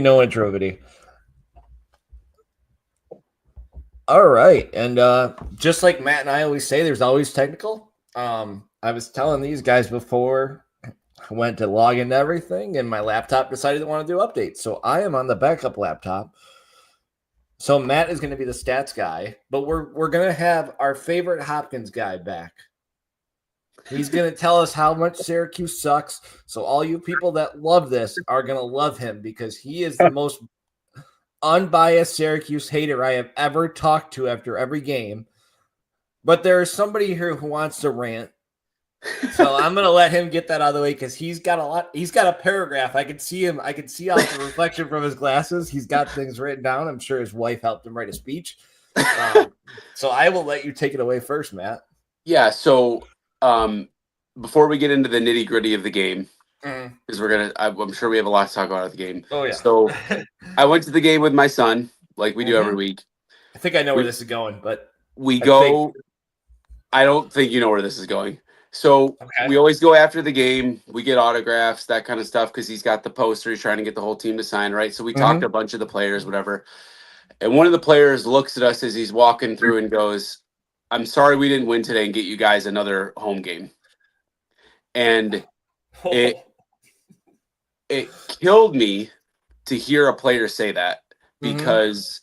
no intro video. All right, and just like Matt and I always say, there's always technical. I was telling these guys before I went to log into everything, and my laptop decided to want to do updates. So I am on the backup laptop. So Matt is going to be the stats guy, but we're going to have our favorite Hopkins guy back. He's going to tell us how much Syracuse sucks. So all you people that love this are going to love him because he is the most unbiased Syracuse hater I have ever talked to after every game. But there is somebody here who wants to rant. So I'm going to let him get that out of the way because he's got a paragraph. I can see him. I can see out the reflection from his glasses. He's got things written down. I'm sure his wife helped him write a speech. So I will let you take it away first, Matt. Yeah. So before we get into the nitty gritty of the game, because I'm sure we have a lot to talk about at the game. Oh yeah. So I went to the game with my son, like we do every week. I think I know where this is going, but I don't think you know where this is going. So we always go after the game. We get autographs, that kind of stuff, because he's got the poster. He's trying to get the whole team to sign, right? So we talked to a bunch of the players, whatever. And one of the players looks at us as he's walking through and goes, "I'm sorry we didn't win today and get you guys another home game." And it killed me to hear a player say that because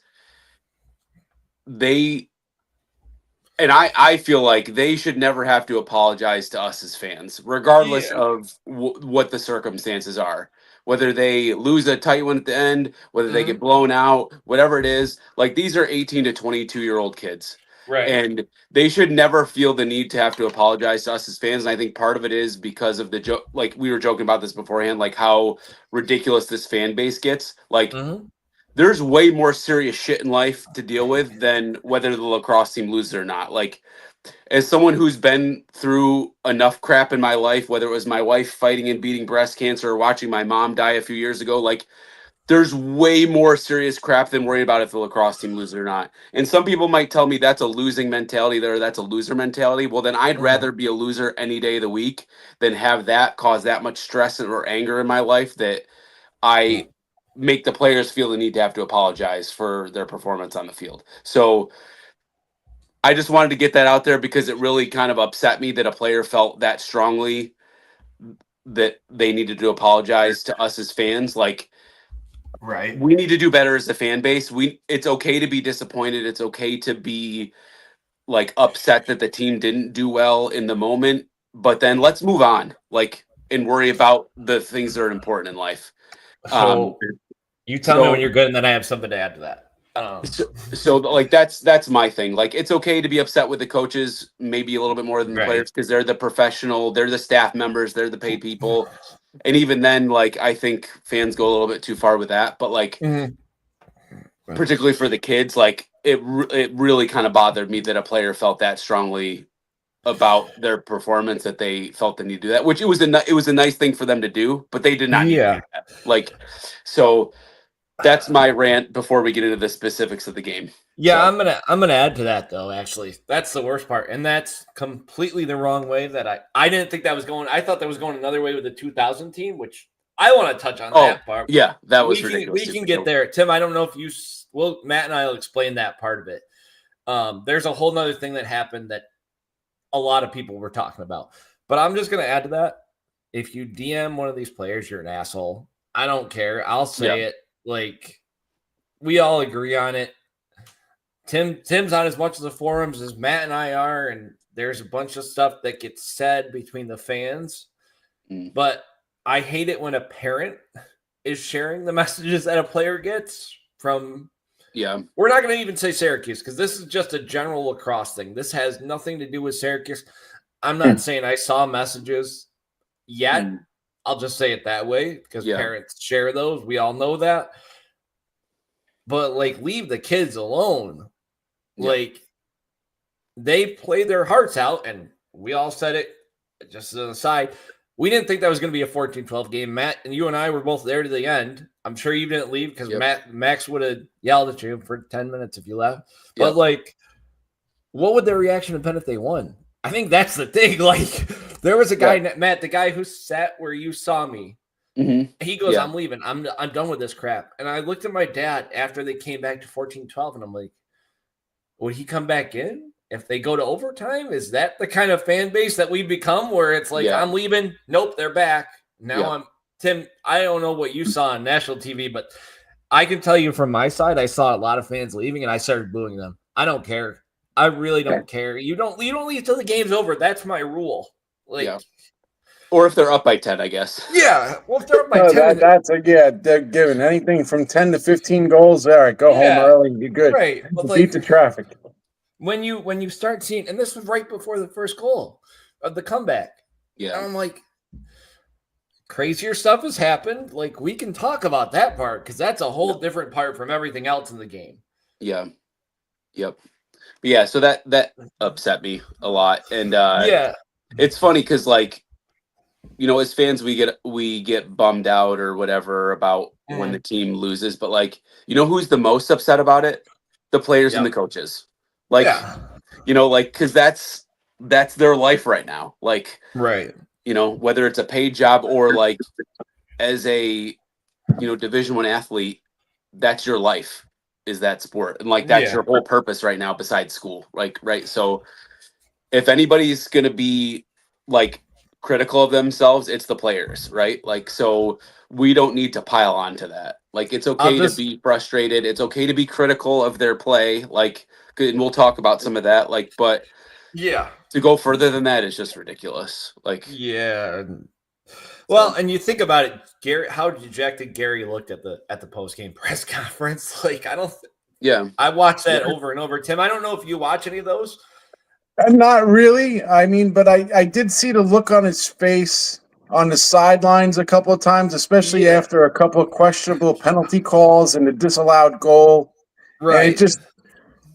I feel like they should never have to apologize to us as fans, regardless of what the circumstances are. Whether they lose a tight one at the end, whether they get blown out, whatever it is. Like, these are 18 to 22-year-old kids. Right. And they should never feel the need to have to apologize to us as fans. And I think part of it is because of the joke. Like, we were joking about this beforehand, like how ridiculous this fan base gets. Like, there's way more serious shit in life to deal with than whether the lacrosse team loses or not. Like, as someone who's been through enough crap in my life, whether it was my wife fighting and beating breast cancer or watching my mom die a few years ago, like, there's way more serious crap than worrying about if the lacrosse team loses or not. And some people might tell me that's a losing mentality there, that's a loser mentality. Well, then I'd rather be a loser any day of the week than have that cause that much stress or anger in my life that I make the players feel the need to have to apologize for their performance on the field. So I just wanted to get that out there because it really kind of upset me that a player felt that strongly that they needed to apologize to us as fans. Like, right. We need to do better as a fan base. It's okay to be disappointed. It's okay to be like upset that the team didn't do well in the moment, but then let's move on, like, and worry about the things that are important in life. So you tell me when you're good, and then I have something to add to that. So like that's my thing. Like, it's okay to be upset with the coaches, maybe a little bit more than the players, because they're the professional, they're the staff members, they're the paid people. And even then, like, I think fans go a little bit too far with that. But like, particularly for the kids, like, it really kind of bothered me that a player felt that strongly about their performance that they felt the need to do that. Which it was a nice thing for them to do, but they did not need to do that. Like, so that's my rant before we get into the specifics of the game. Yeah, so I'm gonna add to that though. Actually, that's the worst part, and that's completely the wrong way. That I didn't think that was going. I thought that was going another way with the 2000 team, which I want to touch on that part. Yeah, that was ridiculous. We can get there, Tim. I don't know if you. Well, Matt and I will explain that part of it. There's a whole nother thing that happened that a lot of people were talking about, but I'm just gonna add to that. If you DM one of these players, you're an asshole. I don't care. I'll say it. Like, we all agree on it. Tim's on as much of the forums as Matt and I are, and there's a bunch of stuff that gets said between the fans. But I hate it when a parent is sharing the messages that a player gets from. Yeah, we're not going to even say Syracuse because this is just a general lacrosse thing. This has nothing to do with Syracuse. I'm not saying I saw messages yet. I'll just say it that way because parents share those. We all know that. But, like, leave the kids alone. Like, they play their hearts out, and we all said it just as an aside. We didn't think that was going to be a 14-12 game. Matt and you and I were both there to the end. I'm sure you didn't leave because Max would have yelled at you for 10 minutes if you left. But, like, what would their reaction have been if they won? I think that's the thing. Like, there was a guy, Matt, the guy who sat where you saw me, He goes, I'm leaving. I'm done with this crap. And I looked at my dad after they came back to 14-12, and I'm like, would he come back in if they go to overtime? Is that the kind of fan base that we become where it's like, I'm leaving? Nope, they're back. Now I'm Tim. I don't know what you saw on national TV, but I can tell you from my side, I saw a lot of fans leaving, and I started booing them. I don't care. I really don't care. You don't leave till the game's over. That's my rule. Or if they're up by 10, I guess. Yeah. Well, if they're up by 10. They're giving anything from 10 to 15 goals. All right, go home early. You're good. Right. But beat the traffic. When you start seeing, and this was right before the first goal of the comeback. Yeah. And I'm like, crazier stuff has happened. Like, we can talk about that part because that's a whole different part from everything else in the game. Yeah. Yep. But yeah, so that upset me a lot. And it's funny because, like, you know, as fans we get bummed out or whatever about when the team loses, but, like, you know who's the most upset about it? The players and the coaches. Like, you know, like, because that's their life right now. Like, right. You know, whether it's a paid job or, like, as a, you know, Division I athlete, that's your life, is that sport. And, like, that's your whole purpose right now besides school. Like, right. So if anybody's going to be, like, critical of themselves, it's the players, right? Like, so we don't need to pile on to that. Like, it's okay to be frustrated. It's okay to be critical of their play. Like, and we'll talk about some of that. Like, but to go further than that is just ridiculous. Like, well, and you think about it, Gary, how dejected Gary looked at the post-game press conference. Like, I watched that over and over. Tim, I don't know if you watch any of those. Not really. I mean, but I did see the look on his face on the sidelines a couple of times, especially after a couple of questionable penalty calls and the disallowed goal. Right. And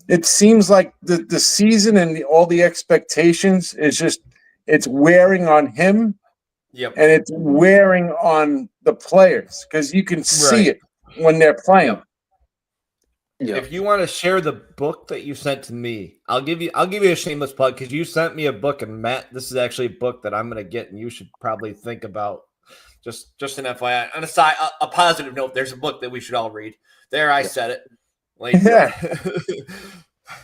it seems like the season and all the expectations it's wearing on him. Yep. And it's wearing on the players because you can see it when they're playing. Yep. If you want to share the book that you sent to me, I'll give you a shameless plug because you sent me a book, and Matt, this is actually a book that I'm going to get, and you should probably think about. Just an FYI. On a side, a positive note, there's a book that we should all read. There, I said it. Like,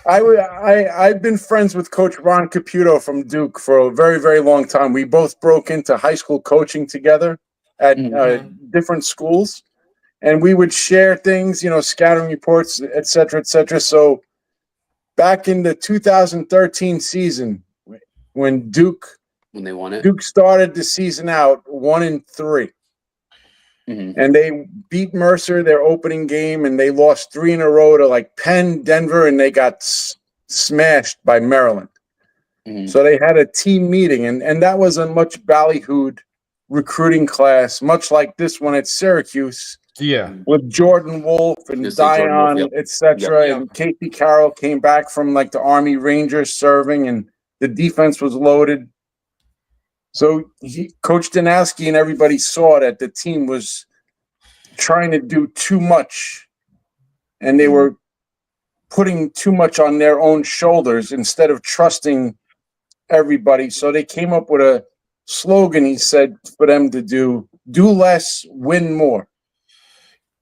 I've been friends with Coach Ron Caputo from Duke for a very, very long time. We both broke into high school coaching together at different schools. And we would share things, you know, scouting reports, et cetera, et cetera. So back in the 2013 season, when they won it, Duke started the season out 1-3. And they beat Mercer their opening game, and they lost 3 in a row to, like, Penn, Denver, and they got smashed by Maryland. So they had a team meeting, and that was a much ballyhooed recruiting class, much like this one at Syracuse. With Jordan Wolf and Dion, etc. And Casey Carroll came back from, like, the Army Rangers serving, and the defense was loaded. So Coach Danowski and everybody saw that the team was trying to do too much, and they were putting too much on their own shoulders instead of trusting everybody. So they came up with a slogan, he said, for them to do less, win more.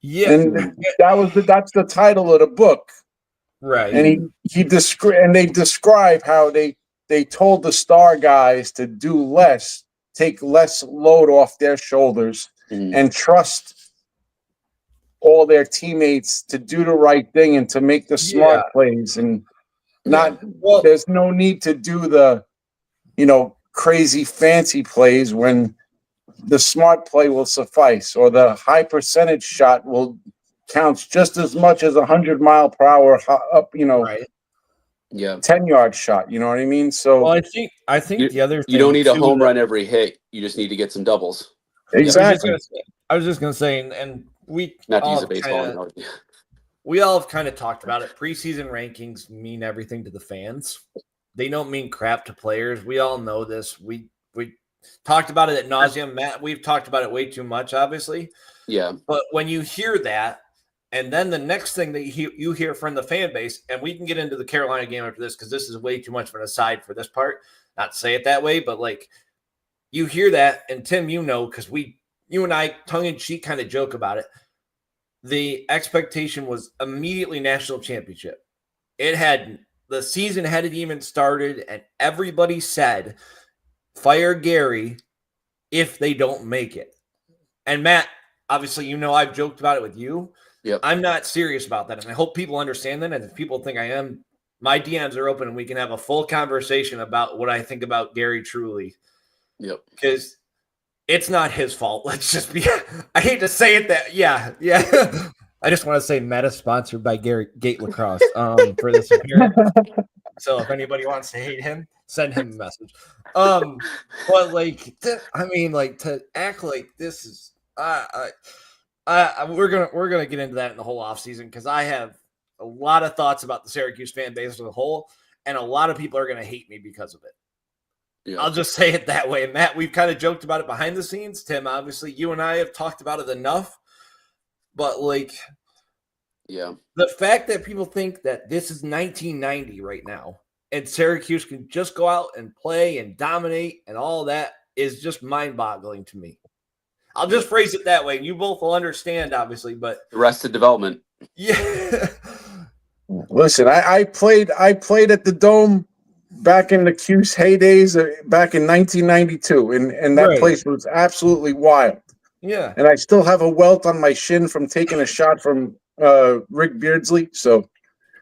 And that's the title of the book. Right. And they describe how they told the star guys to do less, take less load off their shoulders, and trust all their teammates to do the right thing and to make the smart plays, and there's no need to do the, you know, crazy fancy plays when the smart play will suffice, or the high percentage shot will counts just as much as 100-mile-per-hour up, you know, 10-yard shot. You know what I mean? So, well, I think the other thing, you don't need a home run every hit. You just need to get some doubles. Exactly. I was just gonna say, and we not to use a baseball analogy. We all have kind of talked about it. Preseason rankings mean everything to the fans. They don't mean crap to players. We all know this. We talked about it ad nauseum. Matt, we've talked about it way too much, obviously. Yeah. But when you hear that, and then the next thing that you hear from the fan base, and we can get into the Carolina game after this because this is way too much of an aside for this part. Not to say it that way, but, like, you hear that, and Tim, you know, because we you and I tongue in cheek kind of joke about it. The expectation was immediately national championship. The season hadn't even started, and everybody said, fire Gary if they don't make it. And Matt, obviously, I've joked about it with you. Yep. I'm not serious about that. And I hope people understand that. And if people think I am, my DMs are open and we can have a full conversation about what I think about Gary Truly. Yep. Because it's not his fault. Let's just be, I hate to say it that, yeah. I just want to say Matt is sponsored by Gate Lacrosse for this appearance. So if anybody wants to hate him, send him a message. But like, to act like this is, we're gonna get into that in the whole offseason because I have a lot of thoughts about the Syracuse fan base as a whole, and a lot of people are gonna hate me because of it. Yeah. I'll just say it that way. Matt, we've kind of joked about it behind the scenes. Tim, obviously, you and I have talked about it enough, but like, yeah, the fact that people think that this is 1990 right now and Syracuse can just go out and play and dominate and all that is just mind-boggling to me. I'll just phrase it that way. You both will understand, obviously, but Arrested Development. Yeah. Listen, I played at the Dome back in the Cuse heydays back in 1992, and that place was absolutely wild. Yeah. And I still have a welt on my shin from taking a shot from Rick Beardsley. So,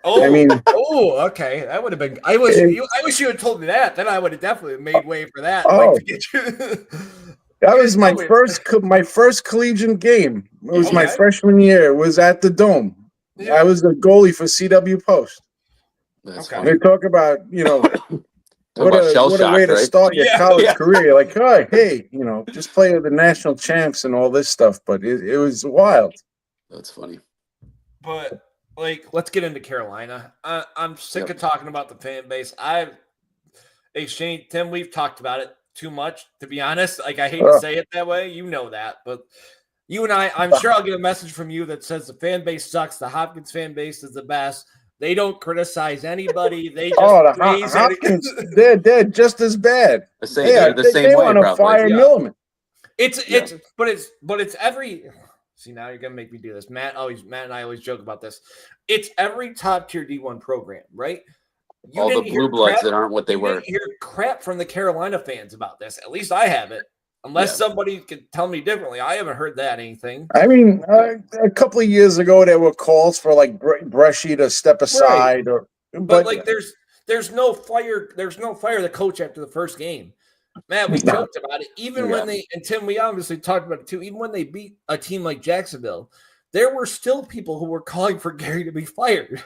okay, that would have been. I wish you had told me that. Then I would have definitely made way for that. To get you. That was my first collegiate game. It was my freshman year. It was at the Dome. Yeah. I was the goalie for CW Post. That's They talk about what a way to start your college career. You're like, oh, hey, just play with the national champs and all this stuff. But it was wild. That's funny. But let's get into Carolina. I'm sick of talking about the fan base. Tim, we've talked about it too much, to be honest. I hate to say it that way. You know that. But you and I'm sure I'll get a message from you that says the fan base sucks. The Hopkins fan base is the best. They don't criticize anybody. They just Hopkins, they're just as bad. They're the same way. They want to fire Milliman. It's every. See, now you're gonna make me do this. Matt and I always joke about this. It's every top tier D1 program, right? All the blue bloods that aren't what they were. You didn't hear crap from the Carolina fans about this. At least I haven't. Unless somebody could tell me differently. I haven't heard that anything. I mean, a couple of years ago, there were calls for Bresci to step aside, but there's no fire. There's no fire the coach after the first game. Man, we joked about it. Even when and Tim, we obviously talked about it too. Even when they beat a team like Jacksonville, there were still people who were calling for Gary to be fired.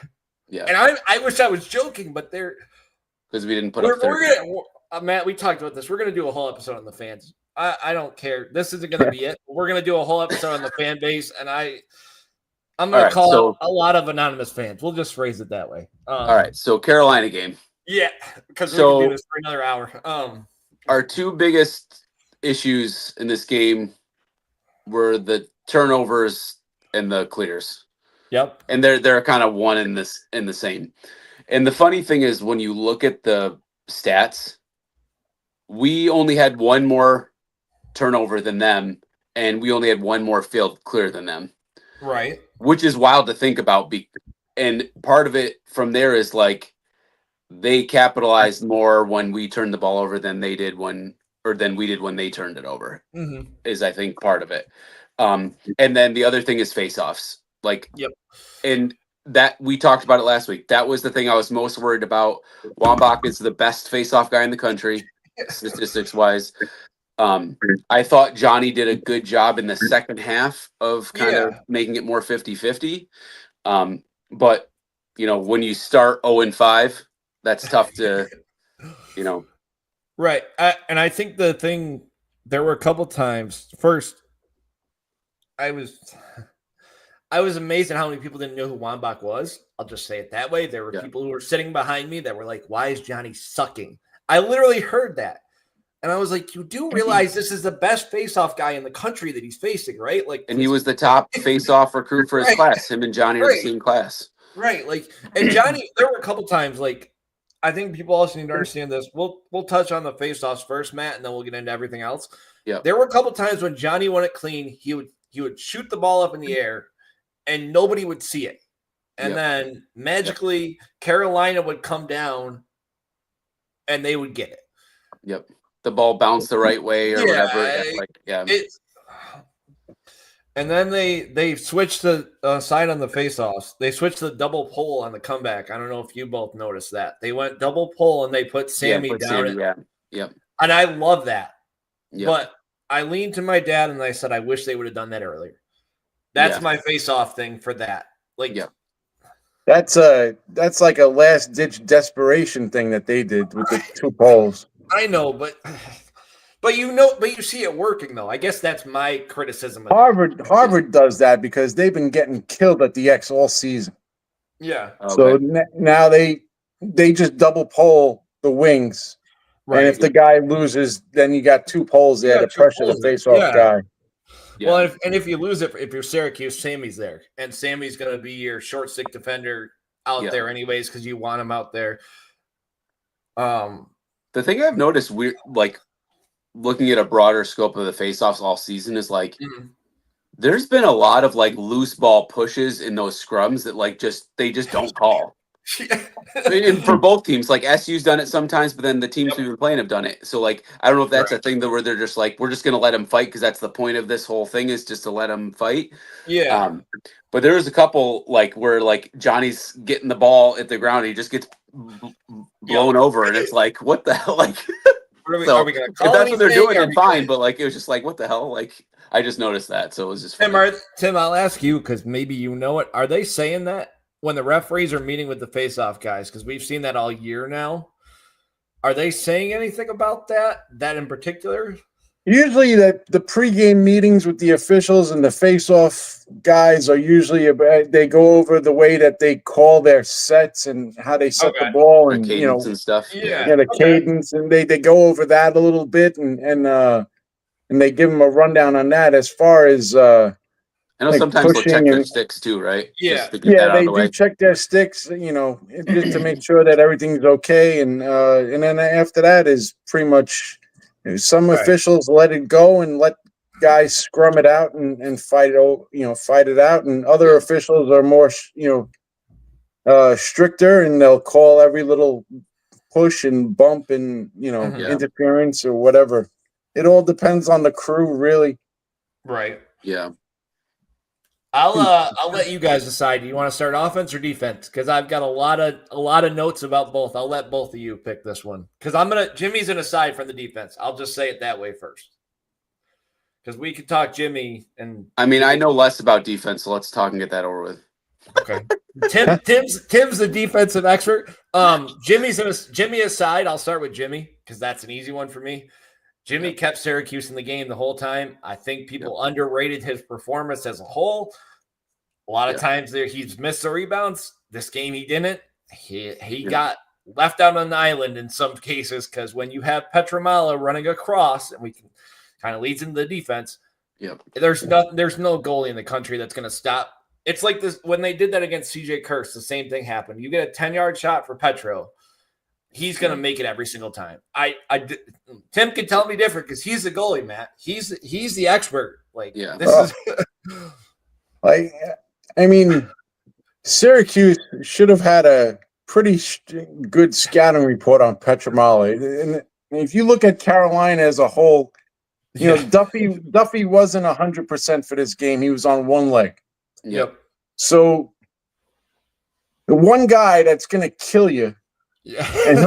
Yeah, and I wish I was joking, but because we didn't put up. Matt, we talked about this. We're gonna do a whole episode on the fans. I don't care. This isn't gonna be it. We're gonna do a whole episode on the fan base, and I'm gonna call out a lot of anonymous fans. We'll just phrase it that way. All right. So Carolina game. Yeah, because we're gonna do this for another hour. Our two biggest issues in this game were the turnovers and the clears. Yep. And they're kind of one in the same. And the funny thing is when you look at the stats, we only had one more turnover than them, and we only had one more failed clear than them. Right. Which is wild to think about. And part of it from there is they capitalized more when we turned the ball over than we did when they turned it over. Mm-hmm. Is I think part of it. And then the other thing is face-offs. Yep. And that we talked about it last week. That was the thing I was most worried about. Wambach is the best face-off guy in the country, statistics wise. I thought Johnny did a good job in the second half of kind of making it more 50-50. But when you start 0-5, that's tough to, Right. And I think there were a couple times. First, I was amazed at how many people didn't know who Wambach was. I'll just say it that way. There were people who were sitting behind me that were like, why is Johnny sucking? I literally heard that. And I was like, you do realize this is the best face-off guy in the country that he's facing, right? And he was the top face-off recruit for his class. Him and Johnny are the same class. Right. And Johnny, there were a couple times, I think people also need to understand this. We'll touch on the face-offs first, Matt, and then we'll get into everything else. Yeah. There were a couple times when Johnny won it clean. He would shoot the ball up in the air, and nobody would see it. And then magically Carolina would come down, and they would get it. Yep. The ball bounced the right way or whatever. And then they switched the side on the faceoffs. They switched the double pull on the comeback. I don't know if you both noticed that. They went double pull and they put Sammy down. Yep. And I love that. Yep. But I leaned to my dad and I said, I wish they would have done that earlier. That's my face-off thing for that. Like, that's like a last-ditch desperation thing that they did with the two polls. I know, but you see it working though. I guess that's my criticism of Harvard does that because they've been getting killed at the X all season. Yeah. Okay. So now they just double poll the wings. Right. And if the guy loses, then you got two polls there to pressure the face-off guy. Yeah. Well, if you lose it, if you're Syracuse, Sammy's there, and Sammy's going to be your short stick defender out there anyways because you want him out there. The thing I've noticed, looking at a broader scope of the face-offs all season is there's been a lot of loose ball pushes in those scrums that they just don't call. And for both teams, SU's done it sometimes, but then the teams we've been playing have done it. So I don't know if that's a thing where they're just we're just gonna let them fight because that's the point of this whole thing is just to let them fight. Yeah. But there's a couple where Johnny's getting the ball at the ground, and he just gets blown over, and it's what the hell? Are we gonna call if that's what they're doing, then fine. But it was just what the hell? I just noticed that, so it was just funny. Tim, I'll ask you because maybe you know it. Are they saying that when the referees are meeting with the face-off guys? Because we've seen that all year now. Are they saying anything about that in particular? Usually the pregame meetings with the officials and the face-off guys are usually they go over the way that they call their sets and how they set the ball and cadence and stuff. The cadence, and they go over that a little bit and they give them a rundown on that. As far as I know sometimes they'll check their sticks too, right? Yeah, they do check their sticks, just to make sure that everything's okay, and then after that is pretty much. Some officials let it go and let guys scrum it out and fight it out, and other officials are more, stricter, and they'll call every little push and bump and interference or whatever. It all depends on the crew, really. Right. Yeah. I'll let you guys decide. Do you want to start offense or defense? Because I've got a lot of notes about both. I'll let both of you pick this one. Because Jimmy's an aside from the defense. I'll just say it that way first. Because we could talk Jimmy and I know less about defense, so let's talk and get that over with. Okay. Tim's the defensive expert. Jimmy aside, I'll start with Jimmy because that's an easy one for me. Jimmy kept Syracuse in the game the whole time. I think people underrated his performance as a whole. A lot of times he's missed the rebounds. This game he didn't. He got left out on an island in some cases because when you have Petramala running across, and we can kind of leads into the defense. Yep. There's no goalie in the country that's going to stop. It's like this when they did that against CJ Kurtz. The same thing happened. You get a 10-yard shot for Petro. He's going to make it every single time. Tim can tell me different because he's the goalie, Matt. He's the expert. Syracuse should have had a pretty good scouting report on Petramala. And if you look at Carolina as a whole, Duffy wasn't 100% for this game. He was on one leg. Yep. So the one guy that's going to kill you. Yeah, and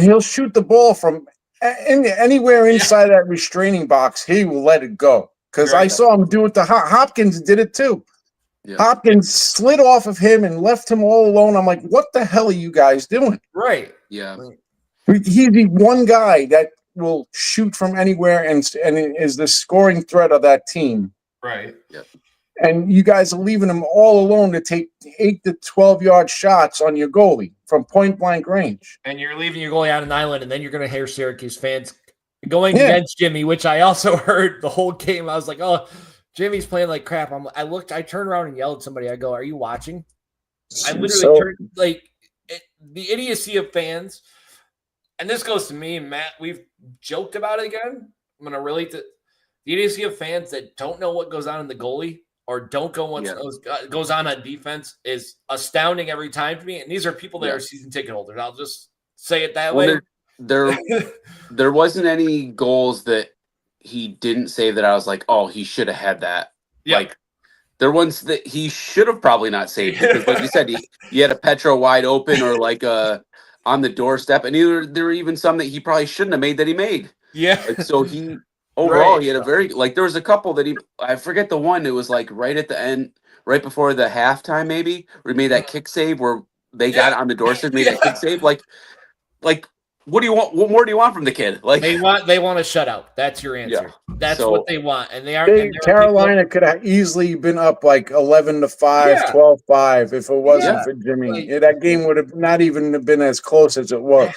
he'll shoot the ball from anywhere inside that restraining box. He will let it go because I saw him do it to Hopkins. Did it too. Yeah. Hopkins slid off of him and left him all alone. I'm like, what the hell are you guys doing? Right. Yeah. He's the one guy that will shoot from anywhere and is the scoring threat of that team. Right. Yeah. And you guys are leaving him all alone to take 8 to 12-yard shots on your goalie from point-blank range. And you're leaving your goalie out on an island, and then you're going to hear Syracuse fans going against Jimmy, which I also heard the whole game. I was like, oh, Jimmy's playing like crap. I turned around and yelled at somebody. I go, are you watching? I literally turned, the idiocy of fans. And this goes to me and Matt. We've joked about it again. I'm going to relate to you need to give fans that don't know what goes on in the goalie or don't go what goes on defense is astounding every time to me. And these are people that are season ticket holders. I'll just say it that way. There wasn't any goals that he didn't save that I was like, oh, he should have had that. Yep. Like there were ones that he should have probably not saved because, like you said, he had a Petro wide open or like on the doorstep, and there were even some that he probably shouldn't have made that he made. Yeah. Like, so he overall he had a very there was a couple that I forget the one. It was like right at the end, right before the halftime, maybe where he made that kick save where they got it on the doorstep, made that kick save. Like what do you want? What more do you want from the kid? Like they want a shutout. That's your answer. Yeah. That's what they want, and they are. Carolina could have easily been up like 11-5, 12-5 if it wasn't for Jimmy. That game would have not even been as close as it was.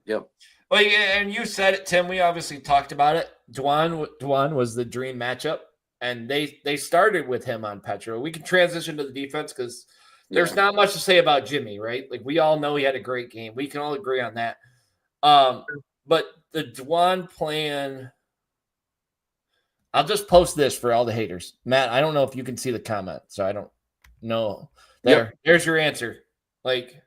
Yep. Well, and you said it, Tim. We obviously talked about it. Dwan was the dream matchup, and they started with him on Petro. We can transition to the defense because there's not much to say about Jimmy, right? Like we all know he had a great game. We can all agree on that. But the Dwan plan, I'll just post this for all the haters. Matt, I don't know if you can see the comment, so I don't know. There's your answer. Like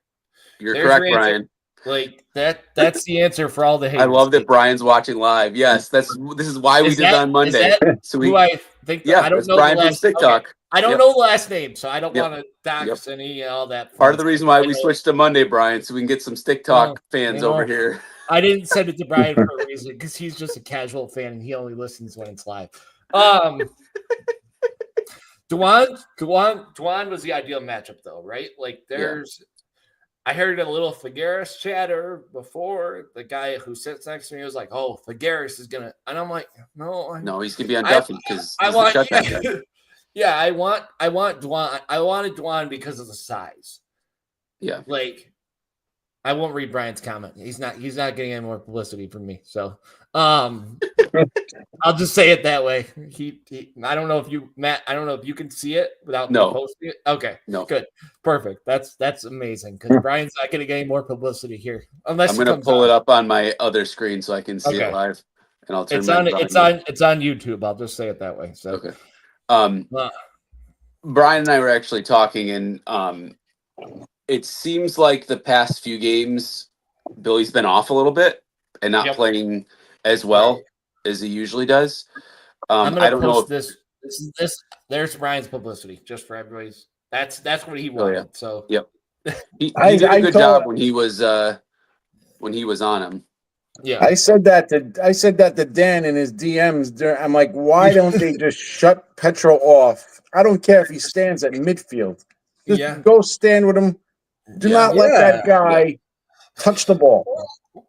you're correct, Brian. Like that's the answer for all the haters. I love that Brian's watching live. Yes, this is why we did it on Monday. So I think I don't know Brian from TikTok. Okay. I don't know the last name, so I don't want to dox any all that. Part of the reason why we switched to Monday, Brian, so we can get some TikTok fans over here. I didn't send it to Brian for a reason because he's just a casual fan and he only listens when it's live. Dwan was the ideal matchup though, right? Like I heard a little Figueres chatter before. The guy who sits next to me was like, "Oh, Figueres is gonna," and I'm like, "No, he's gonna be on Duffy because I want." I want Dwan. I wanted Dwan because of the size. Yeah, like I won't read Brian's comment. He's not getting any more publicity from me. So, I'll just say it that way. I don't know if you, Matt. I don't know if you can see it without me posting it. Okay, no, good, perfect. That's amazing because Brian's not going to get any more publicity here unless I'm going to pull it up on my other screen so I can see it live, and I'll turn it's on YouTube. I'll just say it that way. So okay. Brian and I were actually talking, and it seems like the past few games, Billy's been off a little bit and not playing as well as he usually does. I'm going to post this. There's Brian's publicity, just for everybody's. That's what he wanted. Yeah. So he did a good job when he was on him. Yeah, I said that to Dan in his DMs. I'm like, why don't they just shut Petro off? I don't care if he stands at midfield. Just go stand with him. Do not let that guy touch the ball.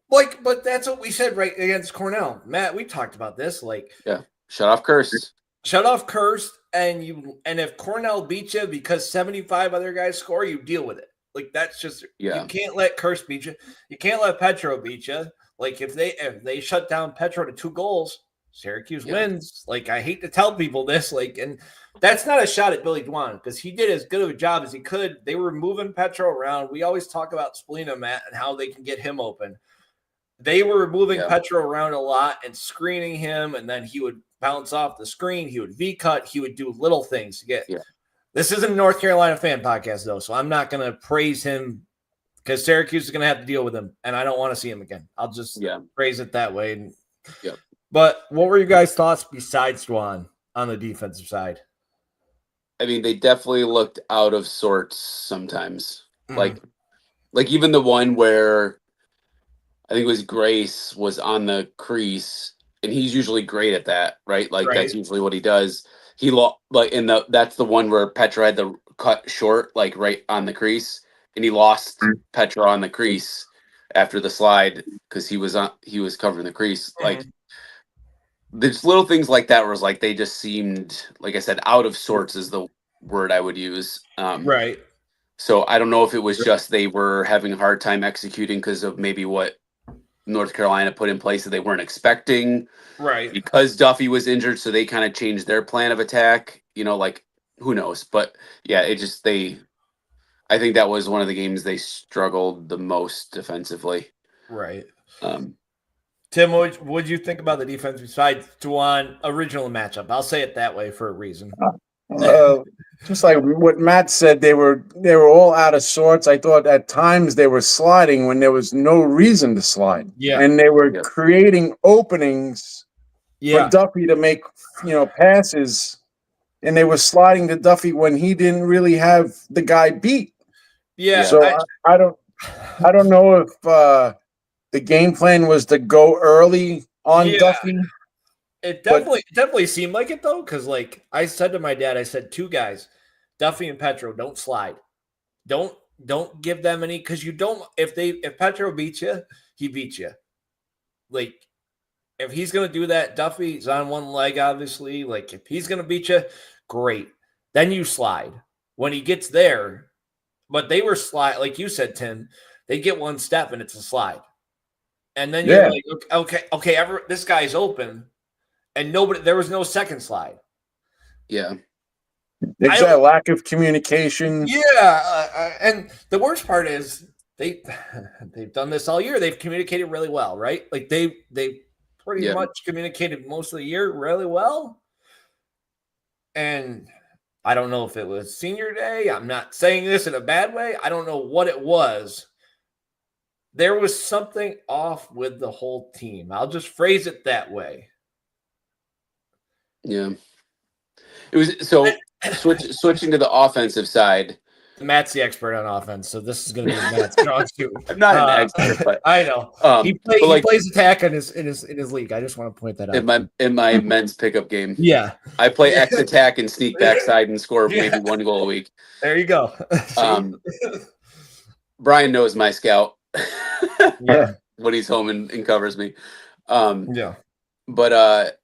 But that's what we said right against Cornell. Matt, we talked about this. Shut off Curse. Shut off Curse, and if Cornell beats you because 75 other guys score, you deal with it. Like that's just you can't let Curse beat you. You can't let Petro beat you. Like if they shut down Petro to 2 goals, Syracuse wins. Like I hate to tell people this, and that's not a shot at Billy Dwan because he did as good of a job as he could. They were moving Petro around. We always talk about Spalina, Matt, and how they can get him open. They were moving Petro around a lot and screening him, and then he would bounce off the screen. He would V-cut. He would do little things to get. Yeah. This isn't a North Carolina fan podcast, though, so I'm not going to praise him because Syracuse is going to have to deal with him, and I don't want to see him again. I'll just praise it that way. But what were your guys' thoughts besides Dwan on the defensive side? I mean, they definitely looked out of sorts sometimes. Like even the one where I think it was Grace was on the crease, and he's usually great at that, right? Like that's usually what he does. He that's the one where Petra had the cut short, like right on the crease, and he lost Petra on the crease after the slide because he was covering the crease. Like there's little things like that where it's like they just seemed, like I said, out of sorts is the word I would use. Right. So I don't know if it was just they were having a hard time executing because of maybe what North Carolina put in place that they weren't expecting. Right. Because Duffy was injured, so they kind of changed their plan of attack. Who knows? But yeah, I think that was one of the games they struggled the most defensively. Right. Tim, what'd you think about the defense besides Juwan original matchup? I'll say it that way for a reason. Just like what Matt said, they were all out of sorts. I thought at times they were sliding when there was no reason to slide. Yeah. And they were creating openings for Duffy to make, passes. And they were sliding to Duffy when he didn't really have the guy beat. Yeah. So I don't know if the game plan was to go early on Duffy. It definitely seemed like it though, because like I said to my dad, I said, two guys, Duffy and Petro, don't slide. Don't give them any, because you don't. If Petro beats you, he beats you. Like if he's gonna do that, Duffy's on one leg, obviously. Like if he's gonna beat you, great. Then you slide when he gets there. But they were slide, like you said, Tim. They get one step and it's a slide, and then you're like, okay, this guy's open. And there was no second slide. Yeah. Exactly. Lack of communication. Yeah. And the worst part is they've done this all year. They've communicated really well, right? Like they pretty much communicated most of the year really well. And I don't know if it was senior day. I'm not saying this in a bad way. I don't know what it was. There was something off with the whole team. I'll just phrase it that way. Yeah, it was so switching to the offensive side. Matt's the expert on offense, so this is going to be Matt's strong suit. I'm not an expert, but I know he plays attack in his league. I just want to point that out. In my men's pickup game. Yeah, I play X attack and sneak backside and score maybe one goal a week. There you go. Brian knows my scout. Yeah, when he's home and covers me. But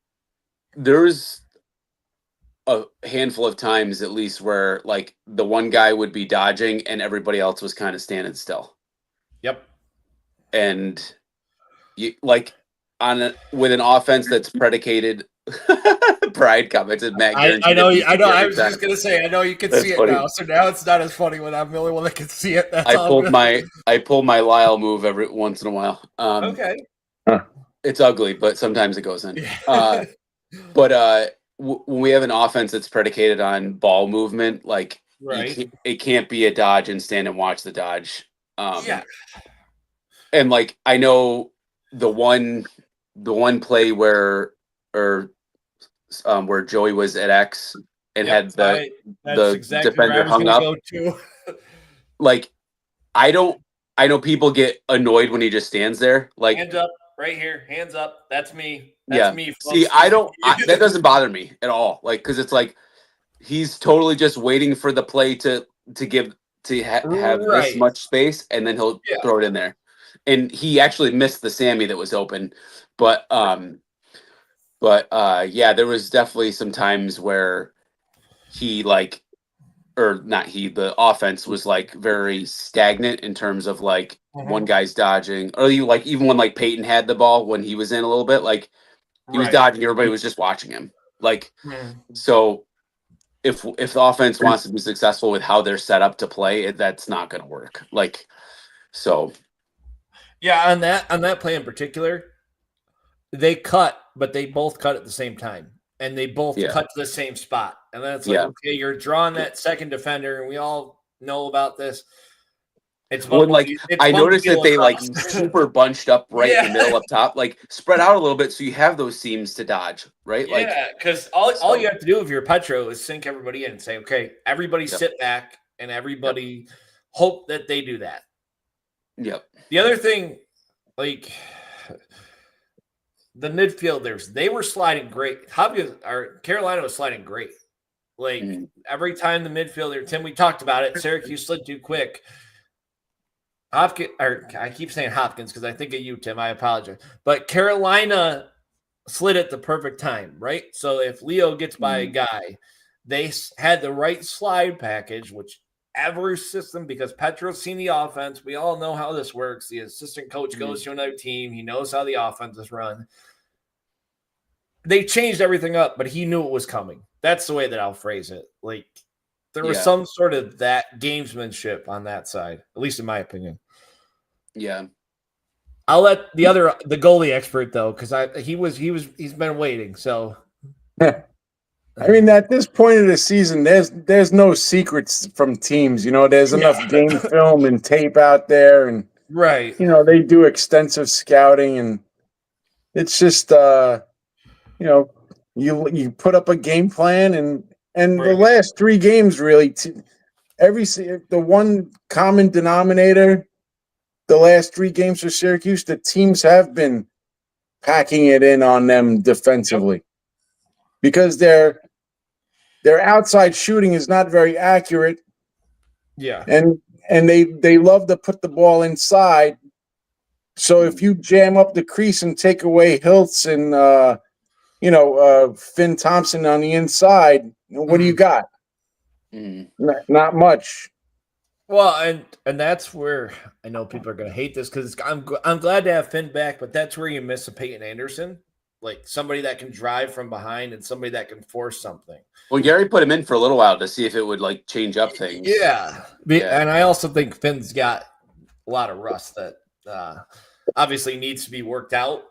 there's a handful of times at least where like the one guy would be dodging and everybody else was kind of standing still. Yep. And you like with an offense that's predicated pride commented Matt. I know. I was just gonna say. I know you can see it now. So now it's not as funny when I'm the only one that can see it. I pull my Lyle move every once in a while. Okay. It's ugly, but sometimes it goes in. But when we have an offense that's predicated on ball movement, like it can't be a dodge and stand and watch the dodge. And like I know the one play where Joey was at X and had the defender hung up. Like I know people get annoyed when he just stands there. Like hands up right here, hands up. That's me. That's me. Folks. See, that doesn't bother me at all. Like because it's like he's totally just waiting for the play to have this much space, and then he'll throw it in there. And he actually missed the Sammy that was open, but there was definitely some times where the offense was like very stagnant in terms of like one guy's dodging, or even when like Peyton had the ball when he was in a little bit, like he was dodging, everybody was just watching him. Like so if the offense wants to be successful with how they're set up to play, that's not going to work. Like so. Yeah, on that play in particular, they cut, but they both cut at the same time, and they both cut to the same spot. And then it's like, okay, you're drawing that second defender, and we all know about this. It's I noticed that they like super bunched up in the middle up top, like spread out a little bit, so you have those seams to dodge, right? Yeah, because all you have to do if you're Petro is sink everybody in and say, okay, everybody sit back, and everybody hope that they do that. Yep. The other thing, like the midfielders, they were sliding great. Carolina was sliding great. Like every time the midfielder, Tim, we talked about it. Syracuse slid too quick. I keep saying Hopkins because I think of you, Tim. I apologize, but Carolina slid at the perfect time, right? So if Leo gets by a guy, they had the right slide package, which. Every system, because Petro's seen the offense. We all know how this works. The assistant coach goes to another team. He knows how the offense is run. They changed everything up, but he knew it was coming. That's the way that I'll phrase it. Like there was some sort of that gamesmanship on that side, at least in my opinion. Yeah. I'll let the goalie expert though, because he's been waiting. So, I mean, at this point of the season, there's no secrets from teams. There's enough game film and tape out there, and right. They do extensive scouting, and it's just you put up a game plan, and the last 3 games really, the one common denominator, the last 3 games for Syracuse, the teams have been packing it in on them defensively because their outside shooting is not very accurate. Yeah, and they love to put the ball inside. So if you jam up the crease and take away Hiltz and Finn Thompson on the inside, what do you got? Not much. Well, and that's where I know people are going to hate this because I'm glad to have Finn back, but that's where you miss a Peyton Anderson, like somebody that can drive from behind and somebody that can force something. Well, Gary put him in for a little while to see if it would like change up things. Yeah. And I also think Finn's got a lot of rust that obviously needs to be worked out.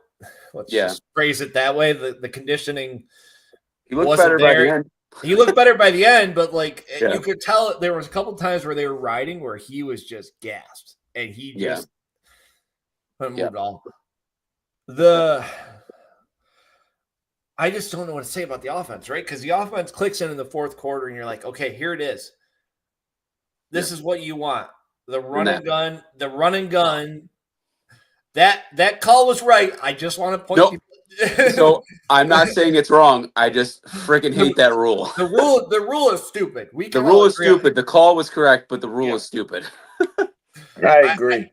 Let's just phrase it that way. The conditioning. He looked better by the end. He looked better by the end, but you could tell there was a couple times where they were riding where he was just gassed and he just couldn't move at all. I just don't know what to say about the offense, right? Because the offense clicks in the fourth quarter and you're like, okay, here it is. This is what you want. The run and gun. That call was right. I just want to point people. So I'm not saying it's wrong. I just freaking hate that rule. The rule is stupid. The rule is stupid. The call was correct, but the rule is stupid. I agree.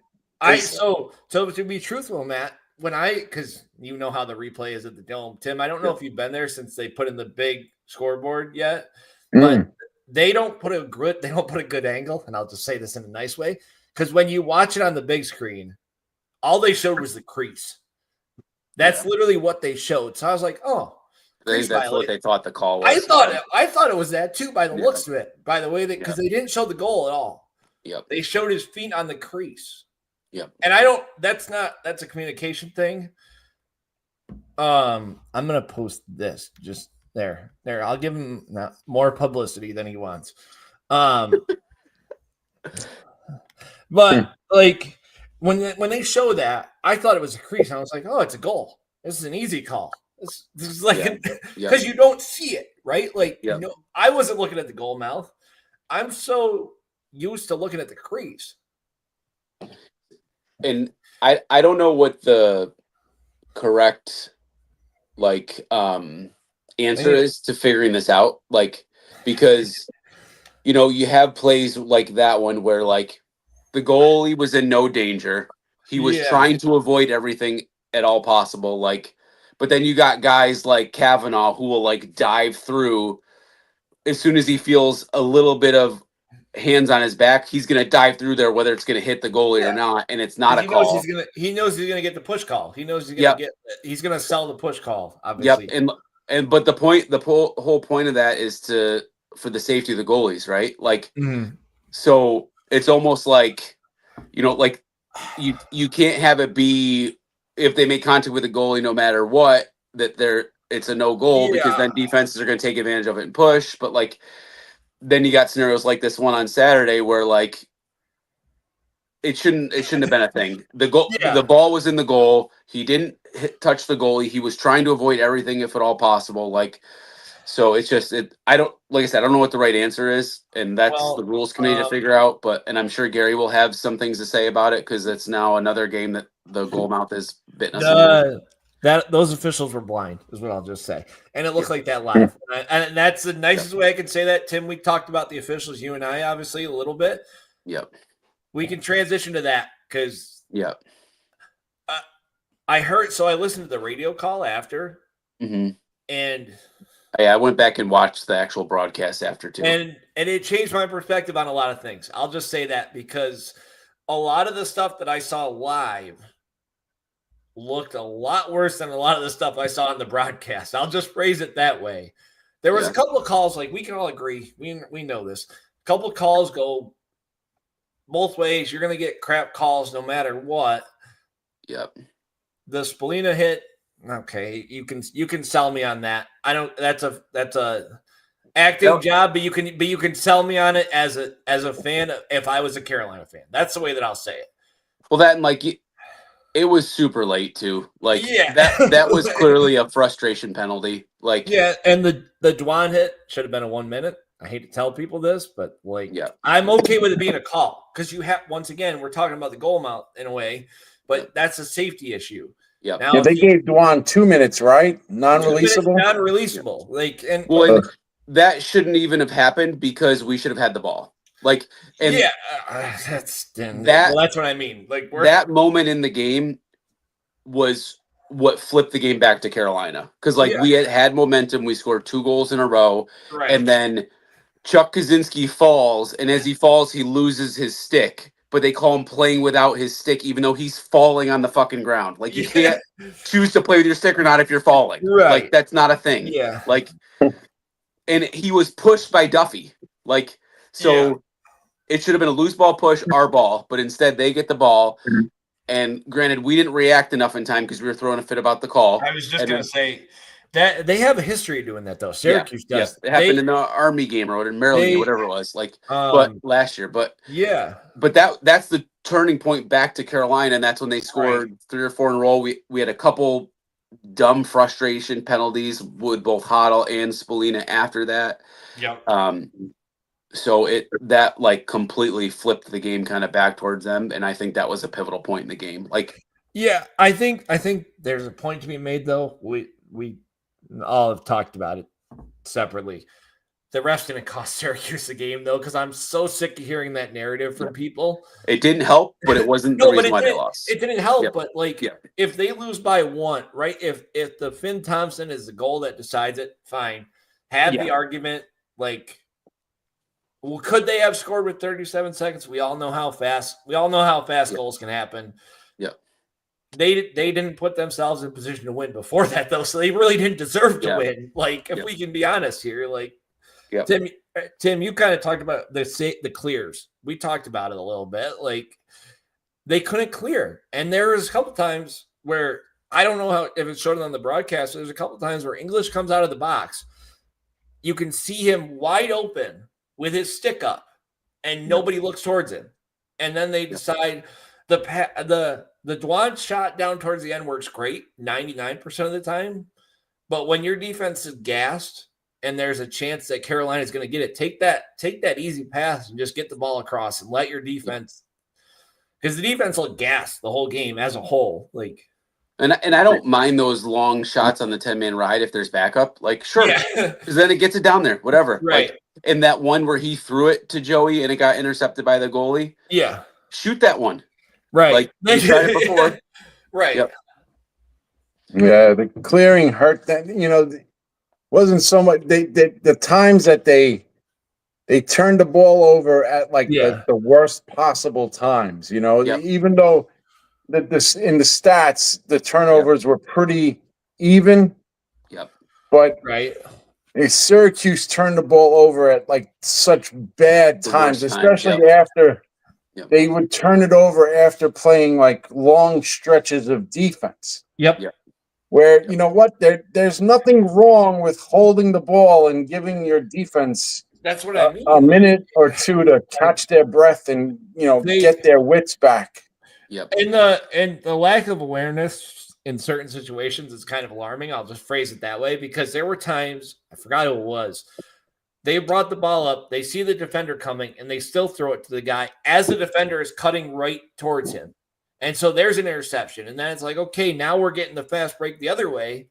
So to be truthful, Matt, because you know how the replay is at the Dome, Tim. I don't know if you've been there since they put in the big scoreboard yet, but they don't put a good angle, and I'll just say this in a nice way, because when you watch it on the big screen, all they showed was the crease. That's literally what they showed. So I was like, oh, that's what they thought the call was. I thought it was that too by the looks of it. By the way, because they didn't show the goal at all. Yep. They showed his feet on the crease. Yep. And that's a communication thing. I'm gonna post this just there. I'll give him more publicity than he wants. But like when they show that, I thought it was a crease. And I was like, oh, it's a goal. This is an easy call. This is like because you don't see it, right? Like I wasn't looking at the goal mouth. I'm so used to looking at the crease. And I don't know what the correct answer is to figuring this out. Because you have plays like that one where the goalie was in no danger. He was trying to avoid everything at all possible. But then you got guys like Kavanaugh who will dive through as soon as he feels a little bit of hands on his back. He's going to dive through there, whether it's going to hit the goalie or not. And it's not a call. He knows he's going to get the push call. He knows he's going to he's going to sell the push call. Obviously. Yep. But the whole point of that is for the safety of the goalies, right? So it's almost you can't have it be if they make contact with the goalie, no matter what, that it's a no goal because then defenses are going to take advantage of it and push. But then you got scenarios like this one on Saturday where it shouldn't have been a thing. The ball was in the goal. He didn't touch the goalie. He was trying to avoid everything if at all possible. So it's just I don't know what the right answer is, and that's the rules committee to figure out. And I'm sure Gary will have some things to say about it because it's now another game that the goal mouth is bitten us. Those officials were blind, is what I'll just say, and it looked like that live. And that's the nicest way I can say that. Tim, we talked about the officials, you and I, obviously a little bit. Yep. We can transition to that because I heard. So I listened to the radio call after, and. I went back and watched the actual broadcast after too. And it changed my perspective on a lot of things. I'll just say that because a lot of the stuff that I saw live looked a lot worse than a lot of the stuff I saw on the broadcast. I'll just phrase it that way. There was a couple of calls, we can all agree. We know this. A couple of calls go both ways. You're going to get crap calls no matter what. Yep. The Spallina hit. Okay, you can sell me on that. I don't. That's a acting job, but you can sell me on it as a fan. If I was a Carolina fan, that's the way that I'll say it. Well, that and like it was super late too. Like Yeah. that was clearly a frustration penalty. Like yeah, and the Dwan hit should have been a 1 minute. I hate to tell people this, but like I'm okay with it being a call because you have once again we're talking about the goal amount in a way, but that's a safety issue. Yeah. Now they gave Dwan 2 minutes, right? Non-releasable. Non-releasable. Like and that shouldn't even have happened because we should have had the ball. Like and that's what I mean. Like that moment in the game was what flipped the game back to Carolina because we had momentum. We scored 2 goals in a row, and then Chuck Kaczynski falls, and as he falls, he loses his stick. But they call him playing without his stick, even though he's falling on the fucking ground. Like you can't choose to play with your stick or not if you're falling. Right. Like that's not a thing. Yeah. Like, and he was pushed by Duffy. Like so, it should have been a loose ball push, our ball, but instead they get the ball. And granted, we didn't react enough in time because we were throwing a fit about the call. I was just going to say that they have a history of doing that, though. Syracuse does. It happened in the Army game or in Maryland, whatever it was, but last year. But that's the turning point back to Carolina, and that's when they scored 3 or 4 in a row. We had a couple dumb frustration penalties with both Hoddle and Spallina after that. Yep. So that like completely flipped the game kind of back towards them, and I think that was a pivotal point in the game. Like, I think there's a point to be made though. We all have talked about it separately. The refs didn't cost Syracuse the game though, because I'm so sick of hearing that narrative from people. It didn't help, but it wasn't the reason why they lost. It didn't help, but if they lose by 1, right? If the Finn Thompson is the goal that decides it, fine. Have the argument like. Well, could they have scored with 37 seconds? We all know how fast goals can happen. Yeah. They didn't put themselves in position to win before that, though, so they really didn't deserve to win. Like, if we can be honest here, like Tim, you kind of talked about the clears. We talked about it a little bit. Like, they couldn't clear, and there was a couple times where I don't know if it showed it on the broadcast. There's a couple times where English comes out of the box. You can see him wide open with his stick up, and nobody looks towards him. And then they decide the Dwan shot down towards the end works great 99% of the time. But when your defense is gassed and there's a chance that Carolina is going to get it, take that easy pass and just get the ball across and let your defense, because the defense looked gassed the whole game as a whole. Like, and I don't mind those long shots on the 10-man ride if there's backup. Like, sure, because then it gets it down there, whatever. Right. Like, in that one where he threw it to Joey and it got intercepted by the goalie. Yeah. Shoot that one. Right. Like, we tried it before. Right. Yep. Yeah, the clearing hurt that, wasn't so much the times that they turned the ball over at like the worst possible times, even though in the stats, the turnovers were pretty even. Yep. But Syracuse turned the ball over at like such bad times, especially after they would turn it over after playing like long stretches of defense. Yep. Where, you know what, there's nothing wrong with holding the ball and giving your defense that's what I mean. A minute or 2 to catch their breath and, get their wits back. Yep. And the lack of awareness in certain situations is kind of alarming. I'll just phrase it that way, because there were times, I forgot who it was, they brought the ball up, they see the defender coming, and they still throw it to the guy as the defender is cutting right towards him. And so there's an interception. And then it's like, okay, now we're getting the fast break the other way.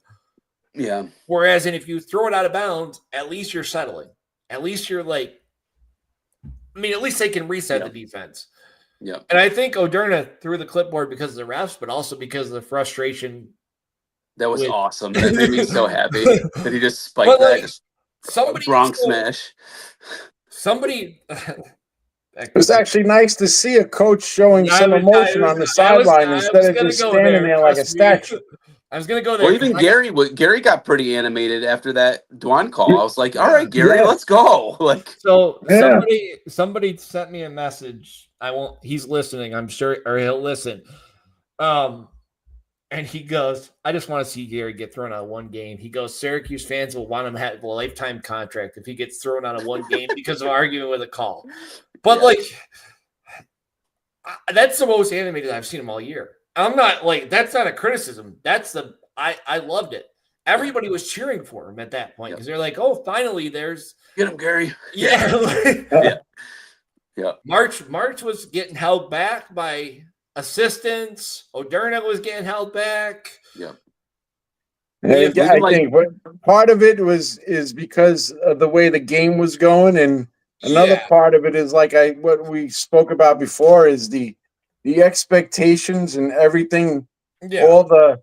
Yeah. Whereas if you throw it out of bounds, at least you're settling. At least you're like, at least they can reset the defense. Yeah. And I think Oderna threw the clipboard because of the refs, but also because of the frustration. That was awesome. That made me so happy that he just spiked that Bronx smash. Somebody it was actually nice to see a coach showing some emotion on the sideline instead of just standing there like a statue. I was going to go there. Well, even Gary got pretty animated after that Dwan call. I was like, all right, Gary, let's go. Like, so somebody sent me a message. He's listening, I'm sure, or he'll listen. And he goes, I just want to see Gary get thrown out of one game. He goes, Syracuse fans will want him to have a lifetime contract if he gets thrown out of one game because of arguing with a call. But that's the most animated I've seen him all year. I'm not that's not a criticism. I loved it. Everybody was cheering for him at that point because they're like, oh, finally there's get him, Gary. Yeah. Yeah. March was getting held back by assistants. Oderna was getting held back. Yeah. I think part of it is because of the way the game was going, and another part of it is what we spoke about before is the expectations and everything, all the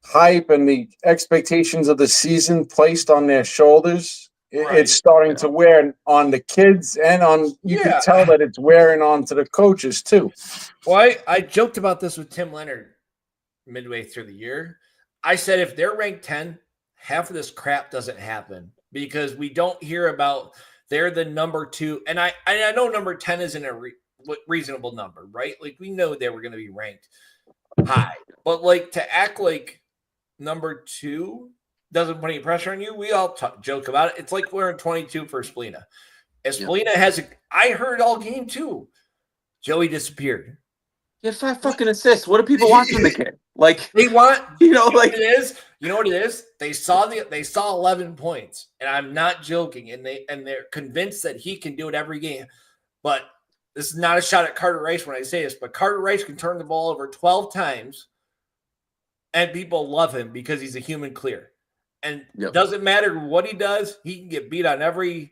hype and the expectations of the season placed on their shoulders. It's starting to wear on the kids, and you can tell that it's wearing on to the coaches too. Well, I joked about this with Tim Leonard midway through the year. I said if they're ranked 10, half of this crap doesn't happen because we don't hear about they're the number 2. And I know number 10 isn't a reasonable number, right? Like we know they were going to be ranked high, but to act like number 2 doesn't put any pressure on you. We all joke about it. It's like we're in 22 for Splina. If Splina has I heard all game too. Joey disappeared. He had 5 fucking assists. What do people want from the kid? They want, what it is. You know what it is? They saw 11 points, and I'm not joking. And they're convinced that he can do it every game. But this is not a shot at Carter Rice when I say this, but Carter Rice can turn the ball over 12 times, and people love him because he's a human clear. And it doesn't matter what he does, he can get beat on every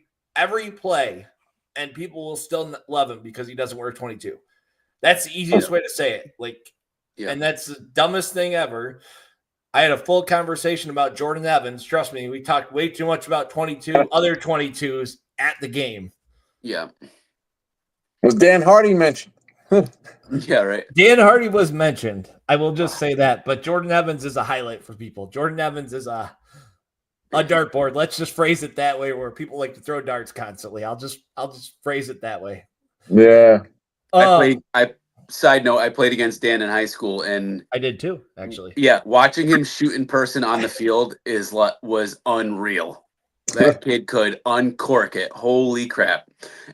play, and people will still love him because he doesn't wear 22. That's the easiest way to say it. And that's the dumbest thing ever. I had a full conversation about Jordan Evans. Trust me, we talked way too much about 22, other 22s at the game. Yeah. Was Dan Hardy mentioned? Yeah, right. Dan Hardy was mentioned. I will just say that. But Jordan Evans is a highlight for people. Jordan Evans is a dartboard. Let's just phrase it that way, where people like to throw darts constantly. I'll just phrase it that way. Yeah. Side note, I played against Dan in high school, and I did too, actually. Yeah, watching him shoot in person on the field was unreal. That kid could uncork it. Holy crap!